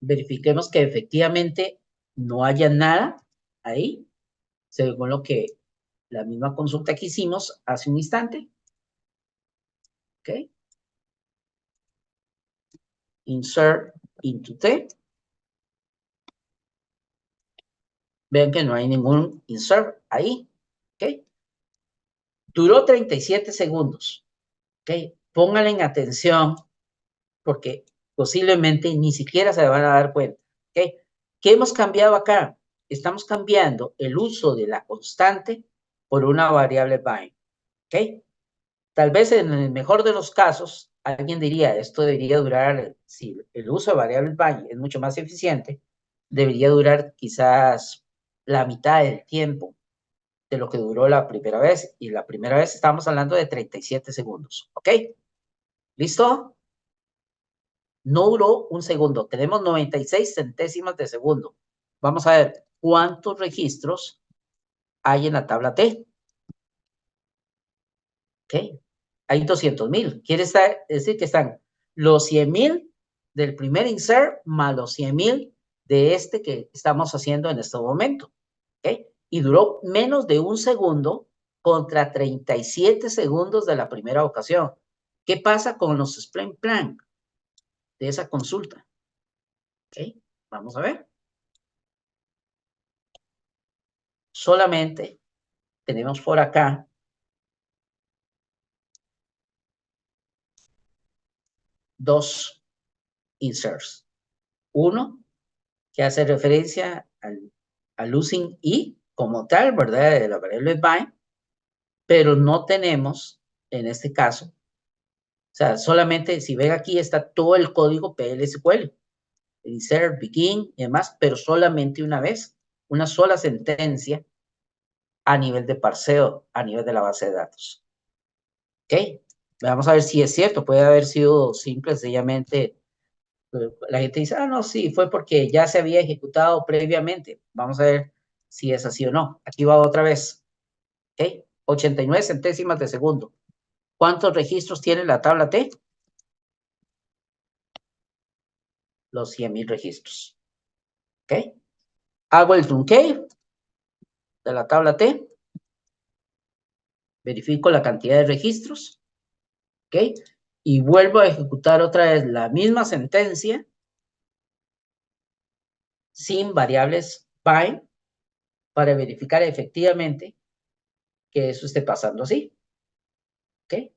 verifiquemos que efectivamente no haya nada ahí, según lo que la misma consulta que hicimos hace un instante. ¿Ok? Insert into T. Vean que no hay ningún insert ahí. ¿Ok? Duró 37 segundos. ¿Ok? Pónganle en atención porque posiblemente ni siquiera se van a dar cuenta. ¿Ok? ¿Qué hemos cambiado acá? Estamos cambiando el uso de la constante por una variable bind. ¿Ok? Tal vez en el mejor de los casos, alguien diría, esto debería durar, si el uso de variables bind es mucho más eficiente, debería durar quizás la mitad del tiempo de lo que duró la primera vez. Y la primera vez estamos hablando de 37 segundos. ¿Ok? ¿Listo? No duró un segundo. Tenemos 96 centésimas de segundo. Vamos a ver cuántos registros hay en la tabla T. ¿ok? Hay 200,000. Quiere decir que están los 100,000 del primer insert más los 100,000 de este que estamos haciendo en este momento, ¿ok? Y duró menos de un segundo contra 37 segundos de la primera ocasión. ¿Qué pasa con los sprint plan de esa consulta? ¿Ok? Vamos a ver. Solamente tenemos por acá dos inserts. Uno que hace referencia al using y como tal, ¿verdad? De la variable bind, pero no tenemos en este caso, o sea, solamente si ven aquí está todo el código PL/SQL, insert, begin y demás, pero solamente una vez, una sola sentencia a nivel de parseo, a nivel de la base de datos. ¿Ok? Vamos a ver si es cierto, puede haber sido simple, sencillamente la gente dice, ah, no, sí, fue porque ya se había ejecutado previamente. Vamos a ver si es así o no. Aquí va otra vez. ¿Ok? 89 centésimas de segundo. ¿Cuántos registros tiene la tabla T? Los 100,000 registros. ¿Ok? Hago el truncate de la tabla T. Verifico la cantidad de registros. ¿Ok? Y vuelvo a ejecutar otra vez la misma sentencia sin variables bind para verificar efectivamente que eso esté pasando así. ¿Ok?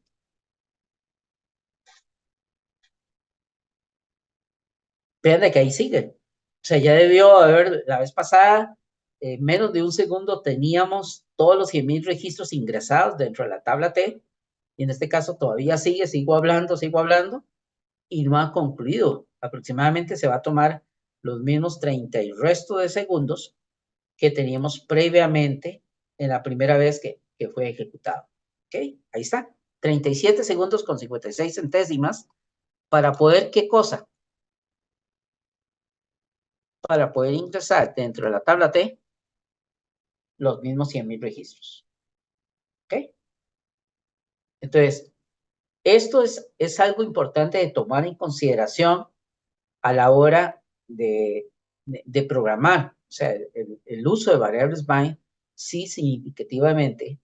Vean de que ahí sigue. O sea, ya debió haber, la vez pasada, menos de un segundo teníamos todos los 100,000 registros ingresados dentro de la tabla T, y en este caso todavía sigo hablando, y no ha concluido. Aproximadamente se va a tomar los mismos 30 y resto de segundos que teníamos previamente en la primera vez que fue ejecutado. ¿Ok? Ahí está. 37 segundos con 56 centésimas para poder, ¿qué cosa? Para poder ingresar dentro de la tabla T los mismos 100,000 registros. ¿Ok? Entonces, esto es algo importante de tomar en consideración a la hora de programar. O sea, el uso de variables bind sí significativamente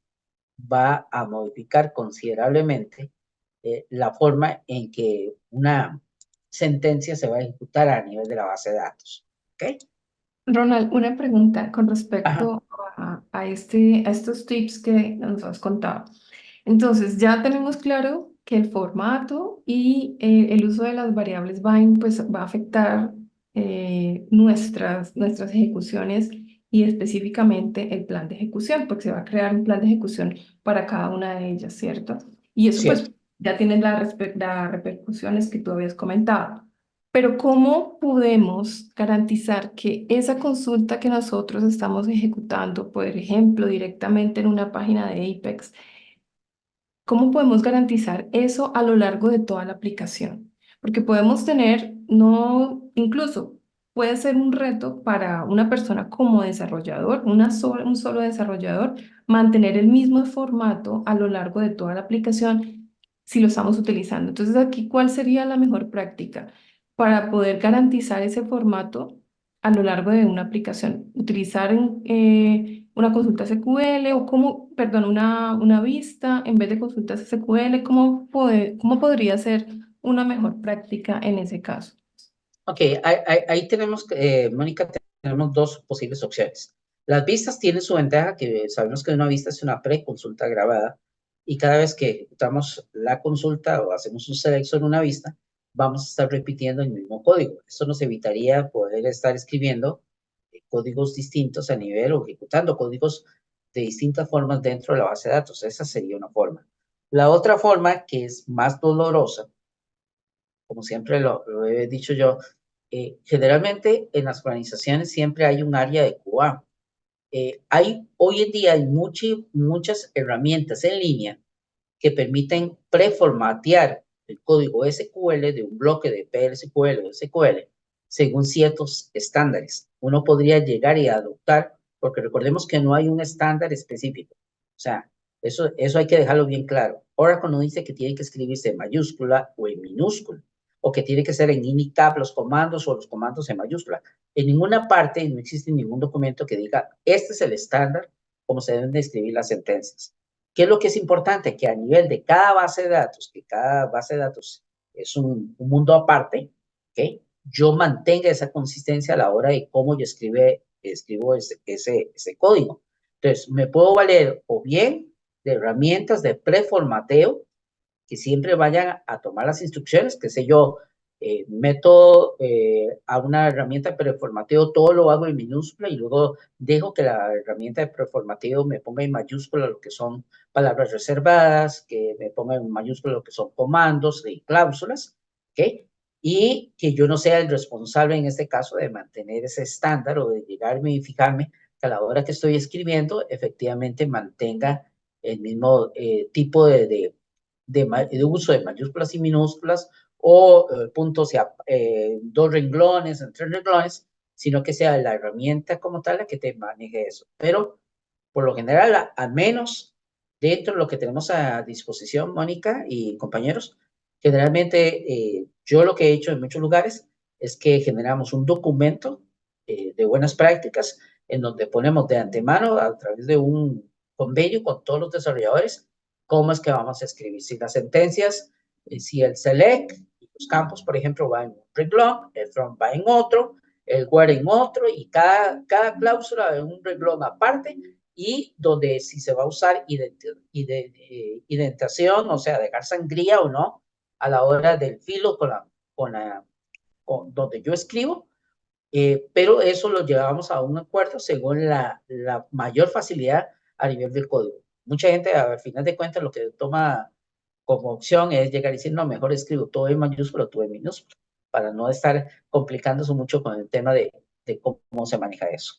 va a modificar considerablemente la forma en que una sentencia se va a ejecutar a nivel de la base de datos. ¿Ok? Ronald, una pregunta con Ajá. respecto a estos tips que nos has contado. Entonces, ya tenemos claro que el formato y el uso de las variables bind pues, va a afectar nuestras ejecuciones y específicamente el plan de ejecución, porque se va a crear un plan de ejecución para cada una de ellas, ¿cierto? Y eso Cierto. pues ya tiene las repercusiones que tú habías comentado. Pero ¿cómo podemos garantizar que esa consulta que nosotros estamos ejecutando, por ejemplo, directamente en una página de Apex, cómo podemos garantizar eso a lo largo de toda la aplicación? Porque podemos tener, no, incluso puede ser un reto para una persona como desarrollador, un solo desarrollador, mantener el mismo formato a lo largo de toda la aplicación si lo estamos utilizando. Entonces, aquí, ¿cuál sería la mejor práctica para poder garantizar ese formato a lo largo de una aplicación? Utilizar una consulta SQL o perdón, una vista en vez de consultas SQL. ¿Cómo podría ser una mejor práctica en ese caso? Ok, ahí tenemos, Mónica, tenemos dos posibles opciones. Las vistas tienen su ventaja, que sabemos que una vista es una pre-consulta grabada, y cada vez que ejecutamos la consulta o hacemos un select en una vista, vamos a estar repitiendo el mismo código. Esto nos evitaría poder estar escribiendo códigos distintos a nivel o ejecutando códigos de distintas formas dentro de la base de datos. Esa sería una forma. La otra forma, que es más dolorosa, como siempre lo he dicho yo, generalmente en las organizaciones siempre hay un área de QA. Hoy en día hay muchas herramientas en línea que permiten preformatear el código SQL de un bloque de PL/SQL o SQL según ciertos estándares. Uno podría llegar y adoptar, porque recordemos que no hay un estándar específico. O sea, Eso hay que dejarlo bien claro. Oracle no dice que tiene que escribirse en mayúscula o en minúscula, o que tiene que ser en INICAP los comandos o los comandos en mayúscula. En ninguna parte no existe ningún documento que diga, este es el estándar como se deben de escribir las sentencias. ¿Qué es lo que es importante? Que a nivel de cada base de datos, que cada base de datos es un mundo aparte, ¿ok? Yo mantenga esa consistencia a la hora de cómo yo escribo ese código. Entonces, me puedo valer o bien de herramientas de preformateo que siempre vayan a tomar las instrucciones, que sé yo, meto a una herramienta de preformateo, todo lo hago en minúscula y luego dejo que la herramienta de preformateo me ponga en mayúscula lo que son palabras reservadas, que me ponga en mayúscula lo que son comandos y cláusulas, ¿ok? Y que yo no sea el responsable en este caso de mantener ese estándar o de llegarme y fijarme que a la hora que estoy escribiendo efectivamente mantenga el mismo tipo de uso de mayúsculas y minúsculas o puntos, dos renglones, en tres renglones, sino que sea la herramienta como tal la que te maneje eso. Pero por lo general, al menos dentro de lo que tenemos a disposición, Mónica y compañeros, generalmente yo lo que he hecho en muchos lugares es que generamos un documento de buenas prácticas en donde ponemos de antemano a través de un convenio con todos los desarrolladores cómo es que vamos a escribir. Si las sentencias, si el select y los campos, por ejemplo, va en un renglón, el from va en otro, el where en otro y cada cláusula en un renglón aparte y donde si se va a usar indentación, o sea, dejar sangría o no, a la hora del filo con donde yo escribo, pero eso lo llevamos a un acuerdo según la mayor facilidad a nivel del código. Mucha gente, al final de cuentas, lo que toma como opción es llegar y decir, no, mejor escribo todo en mayúscula, todo en minúscula, para no estar complicándose mucho con el tema de cómo se maneja eso.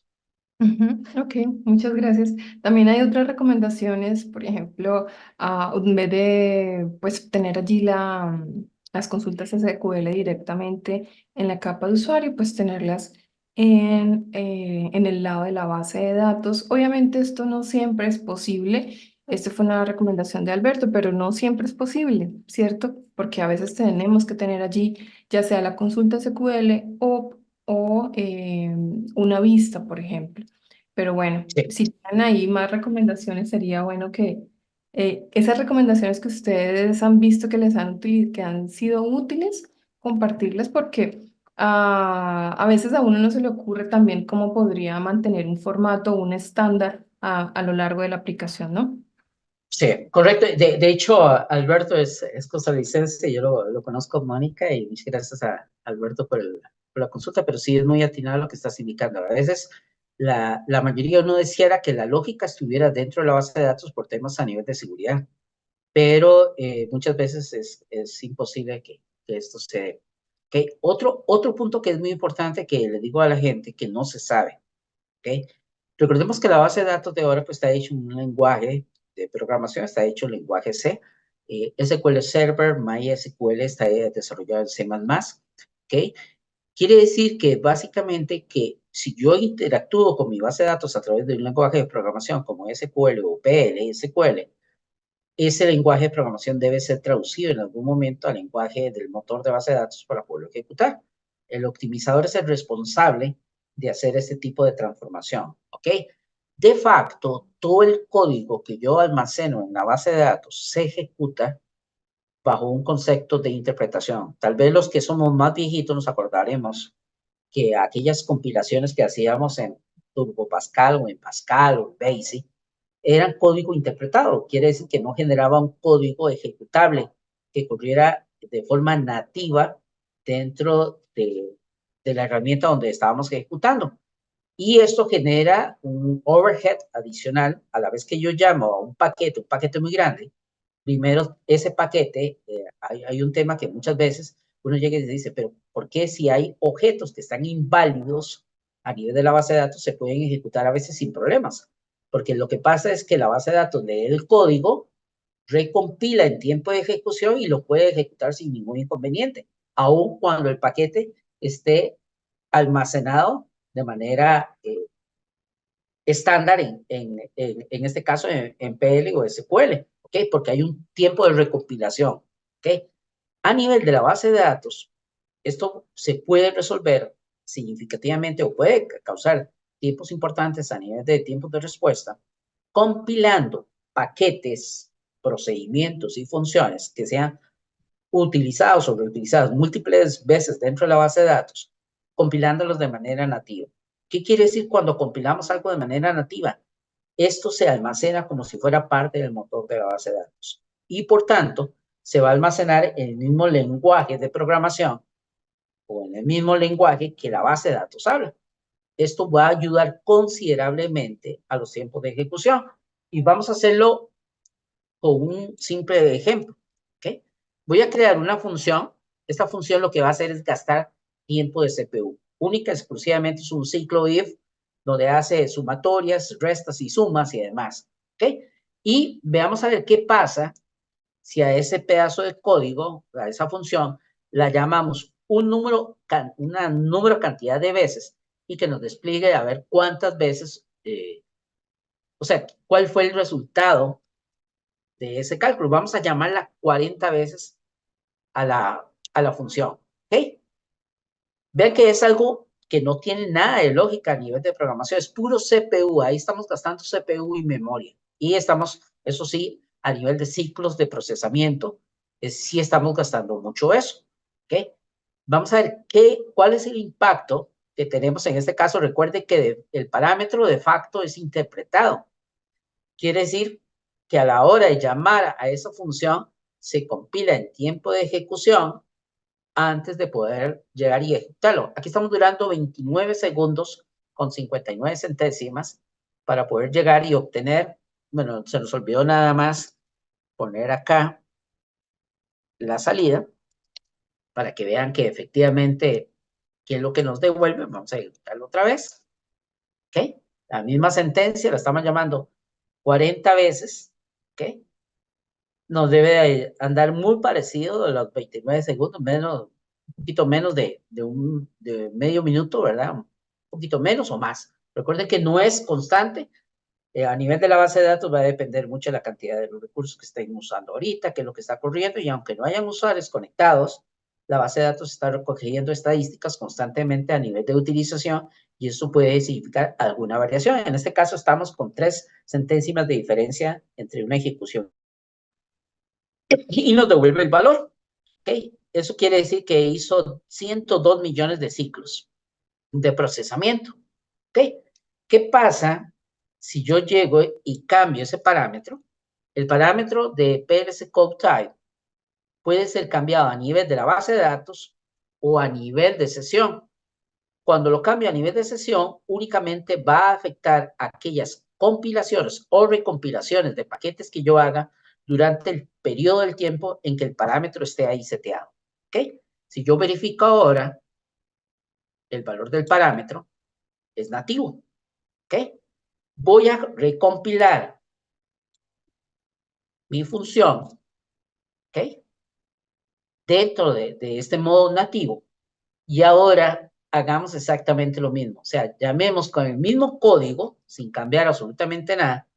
Ujú, ok, muchas gracias. También hay otras recomendaciones, por ejemplo, en vez de pues, tener allí las consultas SQL directamente en la capa de usuario, pues tenerlas en el lado de la base de datos. Obviamente esto no siempre es posible. Esta fue una recomendación de Alberto, pero no siempre es posible, ¿cierto? Porque a veces tenemos que tener allí ya sea la consulta SQL o una vista, por ejemplo. Pero bueno, Sí. si tienen ahí más recomendaciones, sería bueno que esas recomendaciones que ustedes han visto que que han sido útiles, compartirlas porque a veces a uno no se le ocurre también cómo podría mantener un formato, un estándar a lo largo de la aplicación, ¿no? Sí, correcto. De hecho, Alberto es costarricense, yo lo conozco, Mónica, y muchas gracias a Alberto por la consulta, pero sí es muy atinado lo que estás indicando. A veces la mayoría uno decía que la lógica estuviera dentro de la base de datos por temas a nivel de seguridad, pero muchas veces es imposible que esto se dé. Okay. Otro punto que es muy importante que le digo a la gente que no se sabe, ¿ok? Recordemos que la base de datos de ahora pues, está hecho en un lenguaje de programación, está hecho en lenguaje C. SQL Server, MySQL está desarrollado en C++, ¿ok? Quiere decir que básicamente que si yo interactúo con mi base de datos a través de un lenguaje de programación como SQL o PL/SQL, ese lenguaje de programación debe ser traducido en algún momento al lenguaje del motor de base de datos para poderlo ejecutar. El optimizador es el responsable de hacer este tipo de transformación, ¿ok? De facto, todo el código que yo almaceno en la base de datos se ejecuta bajo un concepto de interpretación. Tal vez los que somos más viejitos nos acordaremos que aquellas compilaciones que hacíamos en Turbo Pascal o en Pascal o en BASIC eran código interpretado, quiere decir que no generaba un código ejecutable que corriera de forma nativa dentro de la herramienta donde estábamos ejecutando. Y esto genera un overhead adicional a la vez que yo llamo a un paquete muy grande. Primero, ese paquete, hay un tema que muchas veces uno llega y dice, pero ¿por qué si hay objetos que están inválidos a nivel de la base de datos se pueden ejecutar a veces sin problemas? Porque lo que pasa es que la base de datos lee el código, recompila en tiempo de ejecución y lo puede ejecutar sin ningún inconveniente, aun cuando el paquete esté almacenado de manera estándar en este caso en PL o SQL, ¿ok? Porque hay un tiempo de recompilación, ¿ok? A nivel de la base de datos, esto se puede resolver significativamente o puede causar tiempos importantes a nivel de tiempos de respuesta, compilando paquetes, procedimientos y funciones que sean utilizados o reutilizados múltiples veces dentro de la base de datos, compilándolos de manera nativa. ¿Qué quiere decir cuando compilamos algo de manera nativa? Esto se almacena como si fuera parte del motor de la base de datos y por tanto se va a almacenar en el mismo lenguaje de programación o en el mismo lenguaje que la base de datos habla. Esto va a ayudar considerablemente a los tiempos de ejecución y vamos a hacerlo con un simple ejemplo. ¿Okay? Voy a crear una función. Esta función lo que va a hacer es gastar tiempo de CPU. Única y exclusivamente es un ciclo if donde hace sumatorias, restas y sumas y demás. ¿Okay? Y veamos a ver qué pasa si a ese pedazo de código, a esa función, la llamamos una número cantidad de veces y que nos despliegue a ver cuántas veces, o sea, cuál fue el resultado de ese cálculo. Vamos a llamarla 40 veces a la función. ¿Ok? Vean que es algo que no tiene nada de lógica a nivel de programación, es puro CPU, ahí estamos gastando CPU y memoria. Y estamos, eso sí, a nivel de ciclos de procesamiento, sí estamos gastando mucho eso. ¿Ok? Vamos a ver cuál es el impacto que tenemos en este caso. Recuerde que el parámetro de facto es interpretado. Quiere decir que a la hora de llamar a esa función, se compila en tiempo de ejecución antes de poder llegar y ejecutarlo. Aquí estamos durando 29 segundos con 59 centésimas para poder llegar y obtener, bueno, se nos olvidó nada más poner acá la salida para que vean que efectivamente qué es lo que nos devuelve. Vamos a ejecutarlo otra vez. ¿Ok? La misma sentencia la estamos llamando 40 veces. ¿Ok? Nos debe andar muy parecido a los 29 segundos, menos, un poquito menos de medio minuto, ¿verdad? Un poquito menos o más. Recuerden que no es constante. A nivel de la base de datos va a depender mucho de la cantidad de los recursos que estén usando ahorita, qué es lo que está corriendo, y aunque no hayan usuarios conectados, la base de datos está recogiendo estadísticas constantemente a nivel de utilización y eso puede significar alguna variación. En este caso estamos con 3 centésimas de diferencia entre una ejecución y nos devuelve el valor. ¿Okay? Eso quiere decir que hizo 102 millones de ciclos de procesamiento. ¿Okay? ¿Qué pasa si yo llego y cambio ese parámetro? El parámetro de PLC Code Type puede ser cambiado a nivel de la base de datos o a nivel de sesión. Cuando lo cambio a nivel de sesión, únicamente va a afectar aquellas compilaciones o recompilaciones de paquetes que yo haga durante el periodo del tiempo en que el parámetro esté ahí seteado. ¿Ok? Si yo verifico ahora, el valor del parámetro es nativo. ¿Ok? Voy a recompilar mi función, ¿ok? Dentro de este modo nativo y ahora hagamos exactamente lo mismo. O sea, llamemos con el mismo código, sin cambiar absolutamente nada,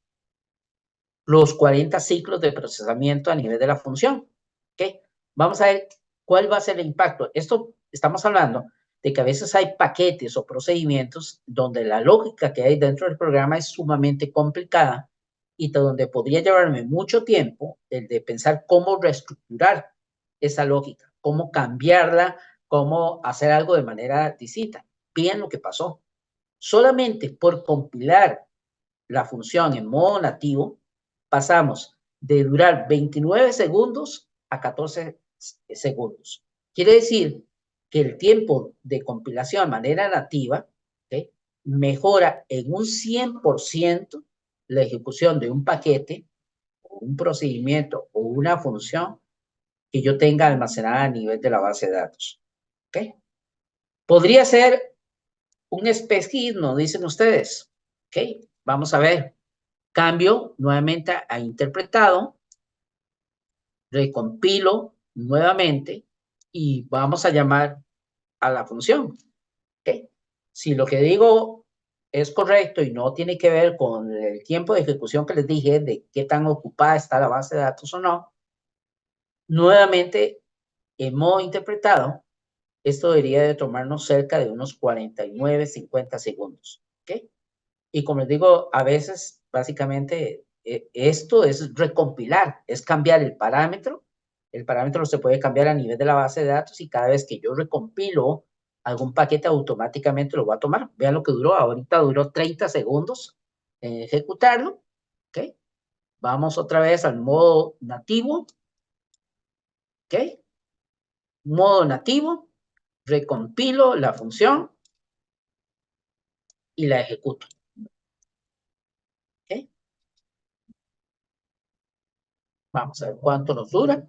los 40 ciclos de procesamiento a nivel de la función. ¿Ok? Vamos a ver cuál va a ser el impacto. Esto estamos hablando de que a veces hay paquetes o procedimientos donde la lógica que hay dentro del programa es sumamente complicada y donde podría llevarme mucho tiempo el de pensar cómo reestructurar esa lógica, cómo cambiarla, cómo hacer algo de manera distinta. Bien lo que pasó. Solamente por compilar la función en modo nativo, pasamos de durar 29 segundos a 14 segundos. Quiere decir que el tiempo de compilación de manera nativa, ¿okay?, mejora en un 100% la ejecución de un paquete, o un procedimiento o una función que yo tenga almacenada a nivel de la base de datos. ¿Okay? Podría ser un espejismo, dicen ustedes. ¿Ok? Vamos a ver. Cambio nuevamente a interpretado, recompilo nuevamente y vamos a llamar a la función. ¿Okay? Si lo que digo es correcto y no tiene que ver con el tiempo de ejecución que les dije, de qué tan ocupada está la base de datos o no, nuevamente, en modo interpretado, esto debería de tomarnos cerca de unos 49, 50 segundos. ¿Ok? Y como les digo, a veces, básicamente, esto es recompilar, es cambiar el parámetro. El parámetro se puede cambiar a nivel de la base de datos y cada vez que yo recompilo algún paquete, automáticamente lo va a tomar. Vean lo que duró, ahorita duró 30 segundos en ejecutarlo. ¿Ok? Vamos otra vez al modo nativo. ¿Ok? Modo nativo, recompilo la función y la ejecuto. ¿Ok? Vamos a ver cuánto nos dura.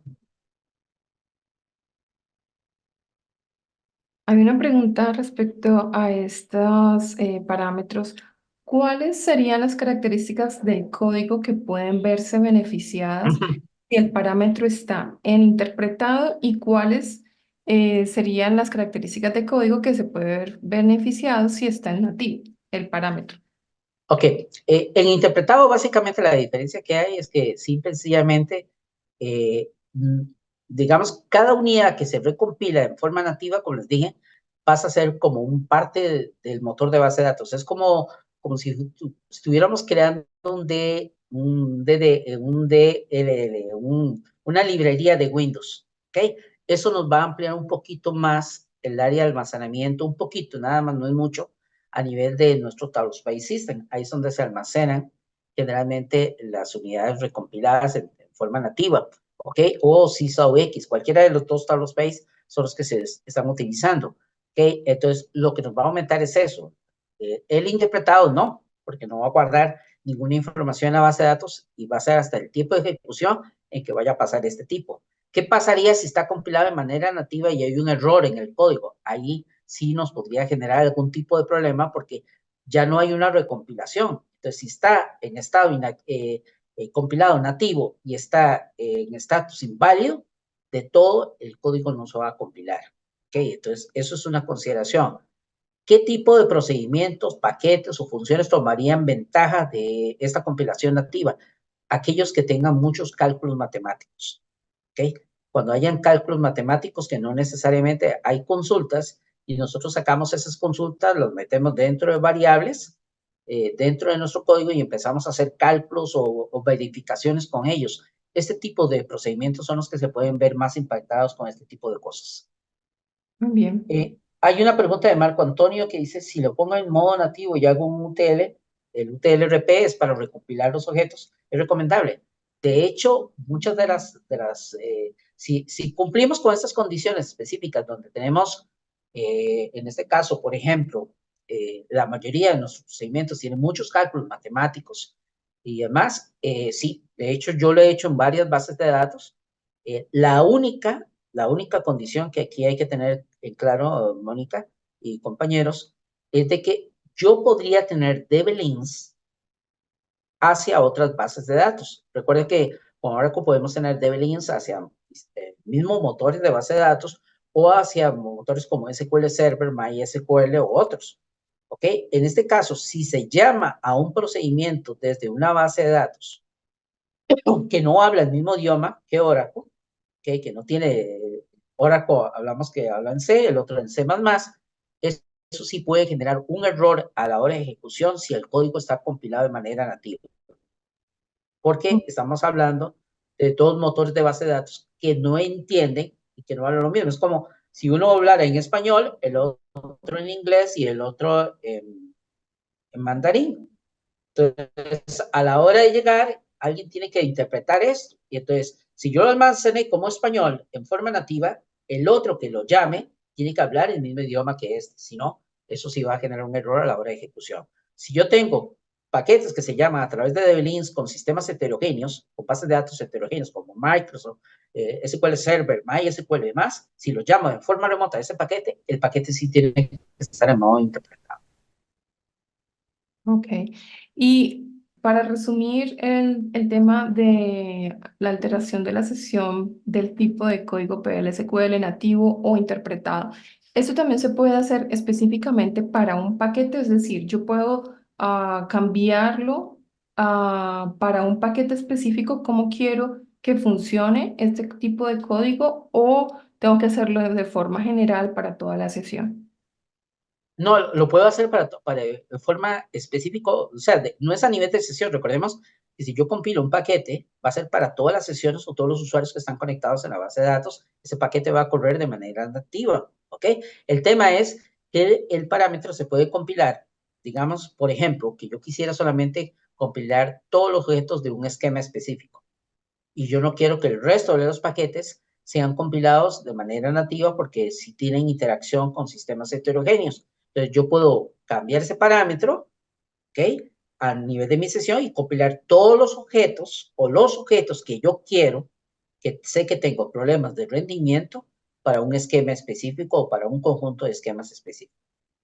Hay una pregunta respecto a estos parámetros. ¿Cuáles serían las características del código que pueden verse beneficiadas si el parámetro está en interpretado y cuáles serían las características de código que se puede ver beneficiado si está en nativo, el parámetro? Ok, en interpretado básicamente la diferencia que hay es que simple y sencillamente, digamos, cada unidad que se recompila en forma nativa, como les dije, pasa a ser como un parte del motor de base de datos. Es como si estuviéramos creando un DLL, una librería de Windows. ¿Ok? Eso nos va a ampliar un poquito más el área de almacenamiento, un poquito, nada más, no es mucho a nivel de nuestro Talos File System. Ahí es donde se almacenan generalmente las unidades recompiladas en forma nativa, ¿ok? O CISA o X, cualquiera de los dos Talos Files son los que se están utilizando, ¿ok? Entonces, lo que nos va a aumentar es eso. El interpretado no, porque no va a guardar ninguna información en la base de datos y va a ser hasta el tipo de ejecución en que vaya a pasar este tipo. ¿Qué pasaría si está compilado de manera nativa y hay un error en el código? Ahí sí nos podría generar algún tipo de problema porque ya no hay una recompilación. Entonces, si está en estado compilado nativo y está en estatus inválido, de todo el código no se va a compilar. ¿Ok? Entonces, eso es una consideración. ¿Qué tipo de procedimientos, paquetes o funciones tomarían ventaja de esta compilación nativa? Aquellos que tengan muchos cálculos matemáticos. ¿Ok? Cuando hayan cálculos matemáticos que no necesariamente hay consultas y nosotros sacamos esas consultas, los metemos dentro de variables, dentro de nuestro código y empezamos a hacer cálculos o verificaciones con ellos. Este tipo de procedimientos son los que se pueden ver más impactados con este tipo de cosas. Muy bien. Hay una pregunta de Marco Antonio que dice, si lo pongo en modo nativo y hago un UTL, el UTLRP es para recopilar los objetos, es recomendable. De hecho, muchas si cumplimos con estas condiciones específicas donde tenemos, en este caso, por ejemplo, la mayoría de nuestros procedimientos tienen muchos cálculos matemáticos y demás, sí, de hecho yo lo he hecho en varias bases de datos. La única condición que aquí hay que tener en claro, Mónica y compañeros, es de que yo podría tener DB-Links hacia otras bases de datos. Recuerden que con Oracle podemos tener DB-Links hacia mismos motores de base de datos o hacia motores como SQL Server, MySQL o otros. ¿Ok? En este caso, si se llama a un procedimiento desde una base de datos que no habla el mismo idioma que Oracle, ¿okay? Que no tiene Oracle, hablamos que habla en C, el otro en C++, eso sí puede generar un error a la hora de ejecución si el código está compilado de manera nativa. Porque estamos hablando de dos motores de base de datos que no entienden y que no hablan lo mismo. Es como si uno hablara en español, el otro en inglés y el otro en mandarín. Entonces, a la hora de llegar, alguien tiene que interpretar esto. Y entonces, si yo lo almacené como español en forma nativa, el otro que lo llame tiene que hablar el mismo idioma que este. Si no, eso sí va a generar un error a la hora de ejecución. Si yo tengo paquetes que se llaman a través de DB-Links con sistemas heterogéneos, con bases de datos heterogéneos como Microsoft, SQL Server, MySQL y demás, si lo llamo de forma remota a ese paquete, el paquete sí tiene que estar en modo interpretado. Ok. Y para resumir el tema de la alteración de la sesión del tipo de código PL/SQL nativo o interpretado, Eso también se puede hacer específicamente para un paquete, es decir, yo puedo cambiarlo para un paquete específico, como quiero que funcione este tipo de código, o tengo que hacerlo de forma general para toda la sesión. No, lo puedo hacer para de forma específica, o sea, no es a nivel de sesión. Recordemos que si yo compilo un paquete, va a ser para todas las sesiones o todos los usuarios que están conectados en la base de datos. Ese paquete va a correr de manera nativa, ¿ok? El tema es que el parámetro se puede compilar, digamos, por ejemplo, que yo quisiera solamente compilar todos los objetos de un esquema específico y yo no quiero que el resto de los paquetes sean compilados de manera nativa porque si tienen interacción con sistemas heterogéneos. Entonces yo puedo cambiar ese parámetro, ¿ok? A nivel de mi sesión y compilar todos los objetos o los objetos que yo quiero, que sé que tengo problemas de rendimiento para un esquema específico o para un conjunto de esquemas específicos.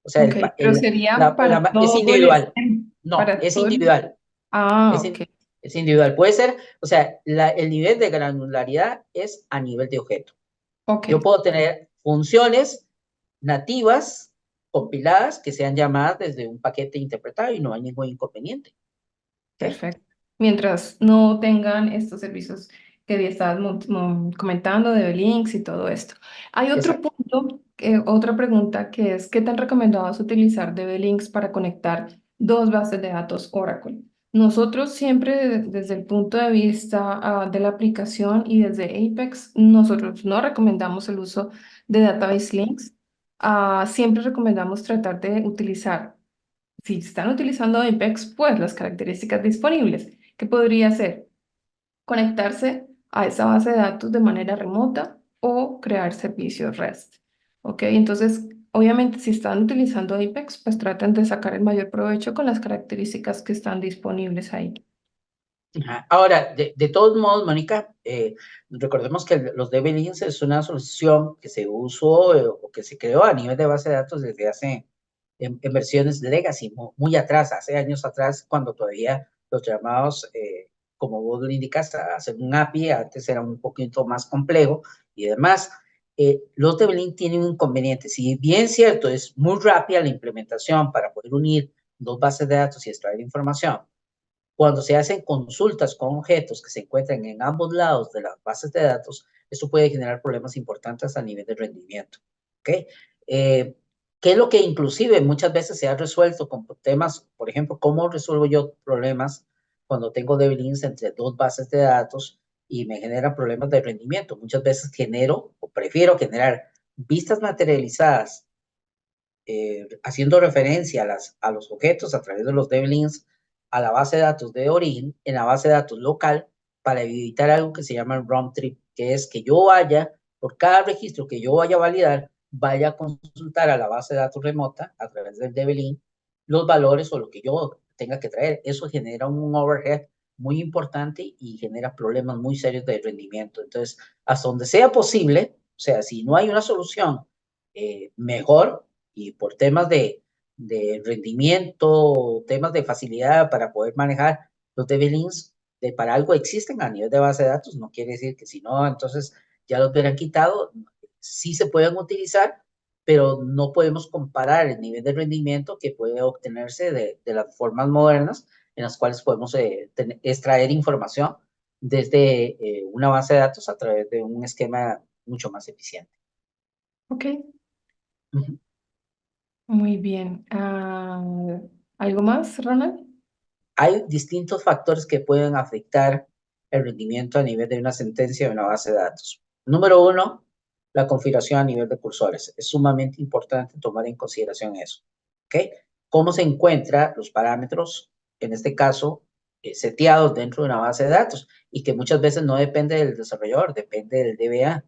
O sea, Ok, pero sería para es todo el individual. esquema, No, para es todo el... individual. Ah, Es, ok, es individual. Puede ser, o sea, el nivel de granularidad es a nivel de objeto. ok, Yo puedo tener funciones nativas compiladas que sean llamadas desde un paquete interpretado y no hay ningún inconveniente. ¿Okay? perfecto. Mientras no tengan estos servicios que ya estabas comentando de links y todo esto. Hay otro Exacto. punto, otra pregunta que es, ¿qué tan recomendado es utilizar DB-Links para conectar dos bases de datos Oracle? Nosotros siempre desde el punto de vista de la aplicación y desde Apex, nosotros no recomendamos el uso de Database Links. Siempre recomendamos tratar de utilizar, si están utilizando Apex, pues las características disponibles. ¿Qué podría ser? Conectarse a esa base de datos de manera remota o crear servicios REST. ¿Ok? Entonces, obviamente, si están utilizando Apex, pues traten de sacar el mayor provecho con las características que están disponibles ahí. Ajá. Ahora, de todos modos, Mónica, recordemos que los DB-Links es una solución que se usó o que se creó a nivel de base de datos desde hace, en versiones legacy, muy atrás, hace años atrás, cuando todavía los llamados, como vos lo indicas, a hacer un API, antes era un poquito más complejo y demás. Los DB-Link tienen un inconveniente. Si bien cierto, es muy rápida la implementación para poder unir dos bases de datos y extraer información, cuando se hacen consultas con objetos que se encuentran en ambos lados de las bases de datos, eso puede generar problemas importantes a nivel de rendimiento. ¿Okay? ¿Qué es lo que inclusive muchas veces se ha resuelto con temas, por ejemplo, cómo resuelvo yo problemas cuando tengo links entre dos bases de datos y me generan problemas de rendimiento? Muchas veces genero o prefiero generar vistas materializadas haciendo referencia a los objetos a través de los devlinks a la base de datos de origen, en la base de datos local, para evitar algo que se llama el round trip, que es que yo vaya, por cada registro que yo vaya a validar, vaya a consultar a la base de datos remota a través del devlink los valores o lo que yo tenga que traer. Eso genera un overhead muy importante y genera problemas muy serios de rendimiento. Entonces, hasta donde sea posible, o sea, si no hay una solución mejor, y por temas de rendimiento, temas de facilidad para poder manejar los DB-Links, para algo existen a nivel de base de datos, no quiere decir que si no, entonces ya los hubieran quitado. Sí se pueden utilizar, pero no podemos comparar el nivel de rendimiento que puede obtenerse de las formas modernas en las cuales podemos extraer información desde una base de datos a través de un esquema mucho más eficiente. Ok, Uh -huh. muy bien. ¿Algo más, Ronald? Hay distintos factores que pueden afectar el rendimiento a nivel de una sentencia de una base de datos. Número uno, la configuración a nivel de cursores. Es sumamente importante tomar en consideración eso. ¿Okay? ¿Cómo se encuentran los parámetros, en este caso, seteados dentro de una base de datos? Y que muchas veces no depende del desarrollador, depende del DBA.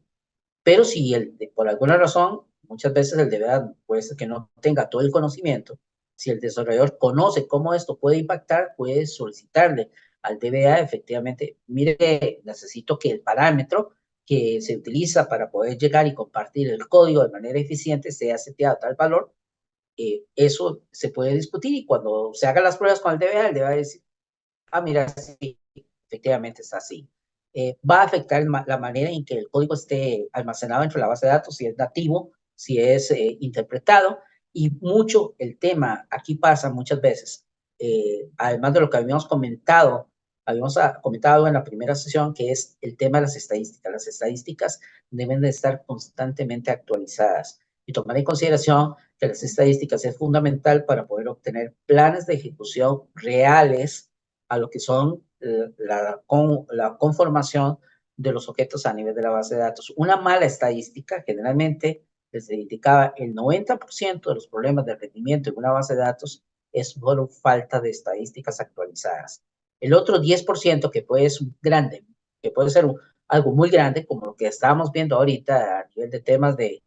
Pero si por alguna razón, muchas veces el DBA puede ser que no tenga todo el conocimiento, si el desarrollador conoce cómo esto puede impactar, puede solicitarle al DBA efectivamente, mire, necesito que el parámetro que se utiliza para poder llegar y compartir el código de manera eficiente sea seteado a tal valor. Eso se puede discutir y cuando se hagan las pruebas con el DBA va a decir, ah, mira, sí, efectivamente está así. Va a afectar la manera en que el código esté almacenado dentro de la base de datos, si es nativo si es interpretado, y mucho el tema aquí pasa muchas veces, además de lo que habíamos comentado en la primera sesión, que es el tema de las estadísticas. Las estadísticas deben de estar constantemente actualizadas y tomar en consideración que las estadísticas es fundamental para poder obtener planes de ejecución reales a lo que son la conformación de los objetos a nivel de la base de datos. Una mala estadística, generalmente, les indicaba, el 90% de los problemas de rendimiento en una base de datos es por falta de estadísticas actualizadas. El otro 10% que puede ser grande, que puede ser algo muy grande, como lo que estábamos viendo ahorita a nivel de temas de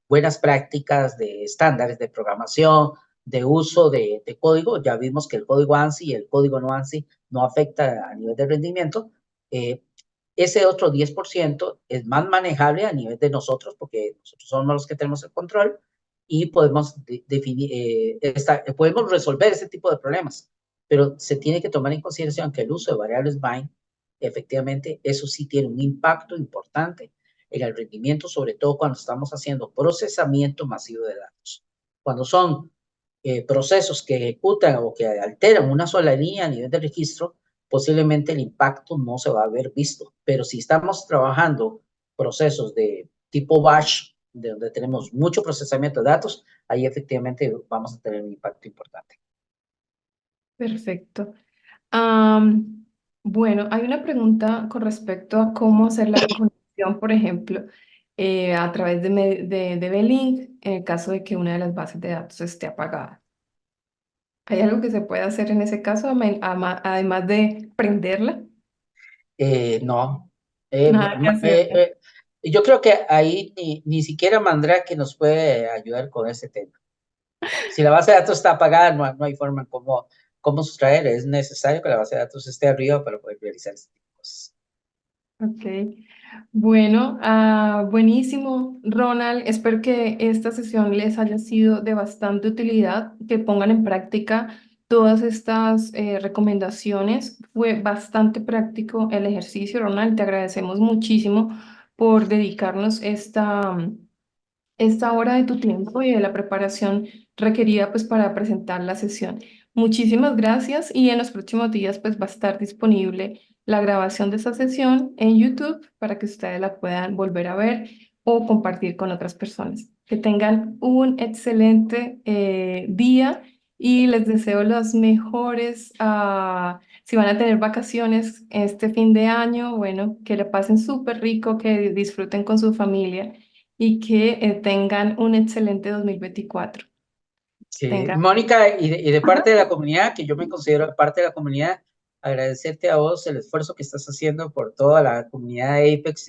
buenas prácticas, de estándares de programación, de uso de código. Ya vimos que el código ANSI y el código no ANSI no afecta a nivel de rendimiento. Ese otro 10% es más manejable a nivel de nosotros, porque nosotros somos los que tenemos el control y podemos podemos resolver ese tipo de problemas, pero se tiene que tomar en consideración que el uso de variables bind, efectivamente, eso sí tiene un impacto importante en el rendimiento, sobre todo cuando estamos haciendo procesamiento masivo de datos. Cuando son procesos que ejecutan o que alteran una sola línea a nivel de registro, posiblemente el impacto no se va a ver visto. Pero si estamos trabajando procesos de tipo batch, de donde tenemos mucho procesamiento de datos, ahí efectivamente vamos a tener un impacto importante. Perfecto. Bueno, hay una pregunta con respecto a cómo hacer la conexión, por ejemplo, a través de B-Link en el caso de que una de las bases de datos esté apagada. ¿Hay algo que se pueda hacer en ese caso, además de prenderla? No. Nada que hacer. Yo creo que ahí ni siquiera Mandrake nos puede ayudar con ese tema. Si la base de datos está apagada, no hay forma en cómo sustraer. Es necesario que la base de datos esté arriba para poder realizar este tipo de cosas. Ok. Bueno, buenísimo, Ronald. Espero que esta sesión les haya sido de bastante utilidad, que pongan en práctica todas estas recomendaciones. Fue bastante práctico el ejercicio, Ronald. Te agradecemos muchísimo por dedicarnos esta hora de tu tiempo y de la preparación requerida pues para presentar la sesión. Muchísimas gracias y en los próximos días pues va a estar disponible la grabación de esta sesión en YouTube para que ustedes la puedan volver a ver o compartir con otras personas. Que tengan un excelente día y les deseo los mejores, si van a tener vacaciones este fin de año, bueno, que le pasen súper rico, que disfruten con su familia y que tengan un excelente 2024. Sí, Tengan. Mónica, y de Ajá. parte de la comunidad, que yo me considero parte de la comunidad, agradecerte a vos el esfuerzo que estás haciendo por toda la comunidad de Apex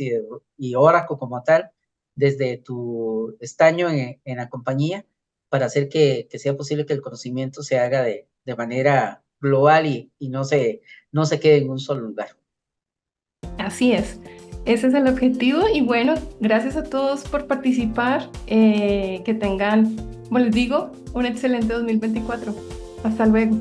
y Oracle como tal, desde tu estaño en la compañía, para hacer que sea posible que el conocimiento se haga de manera global y no se quede en un solo lugar. Así es. Ese es el objetivo y bueno, gracias a todos por participar. Que tengan, como les digo, un excelente 2024. Hasta luego.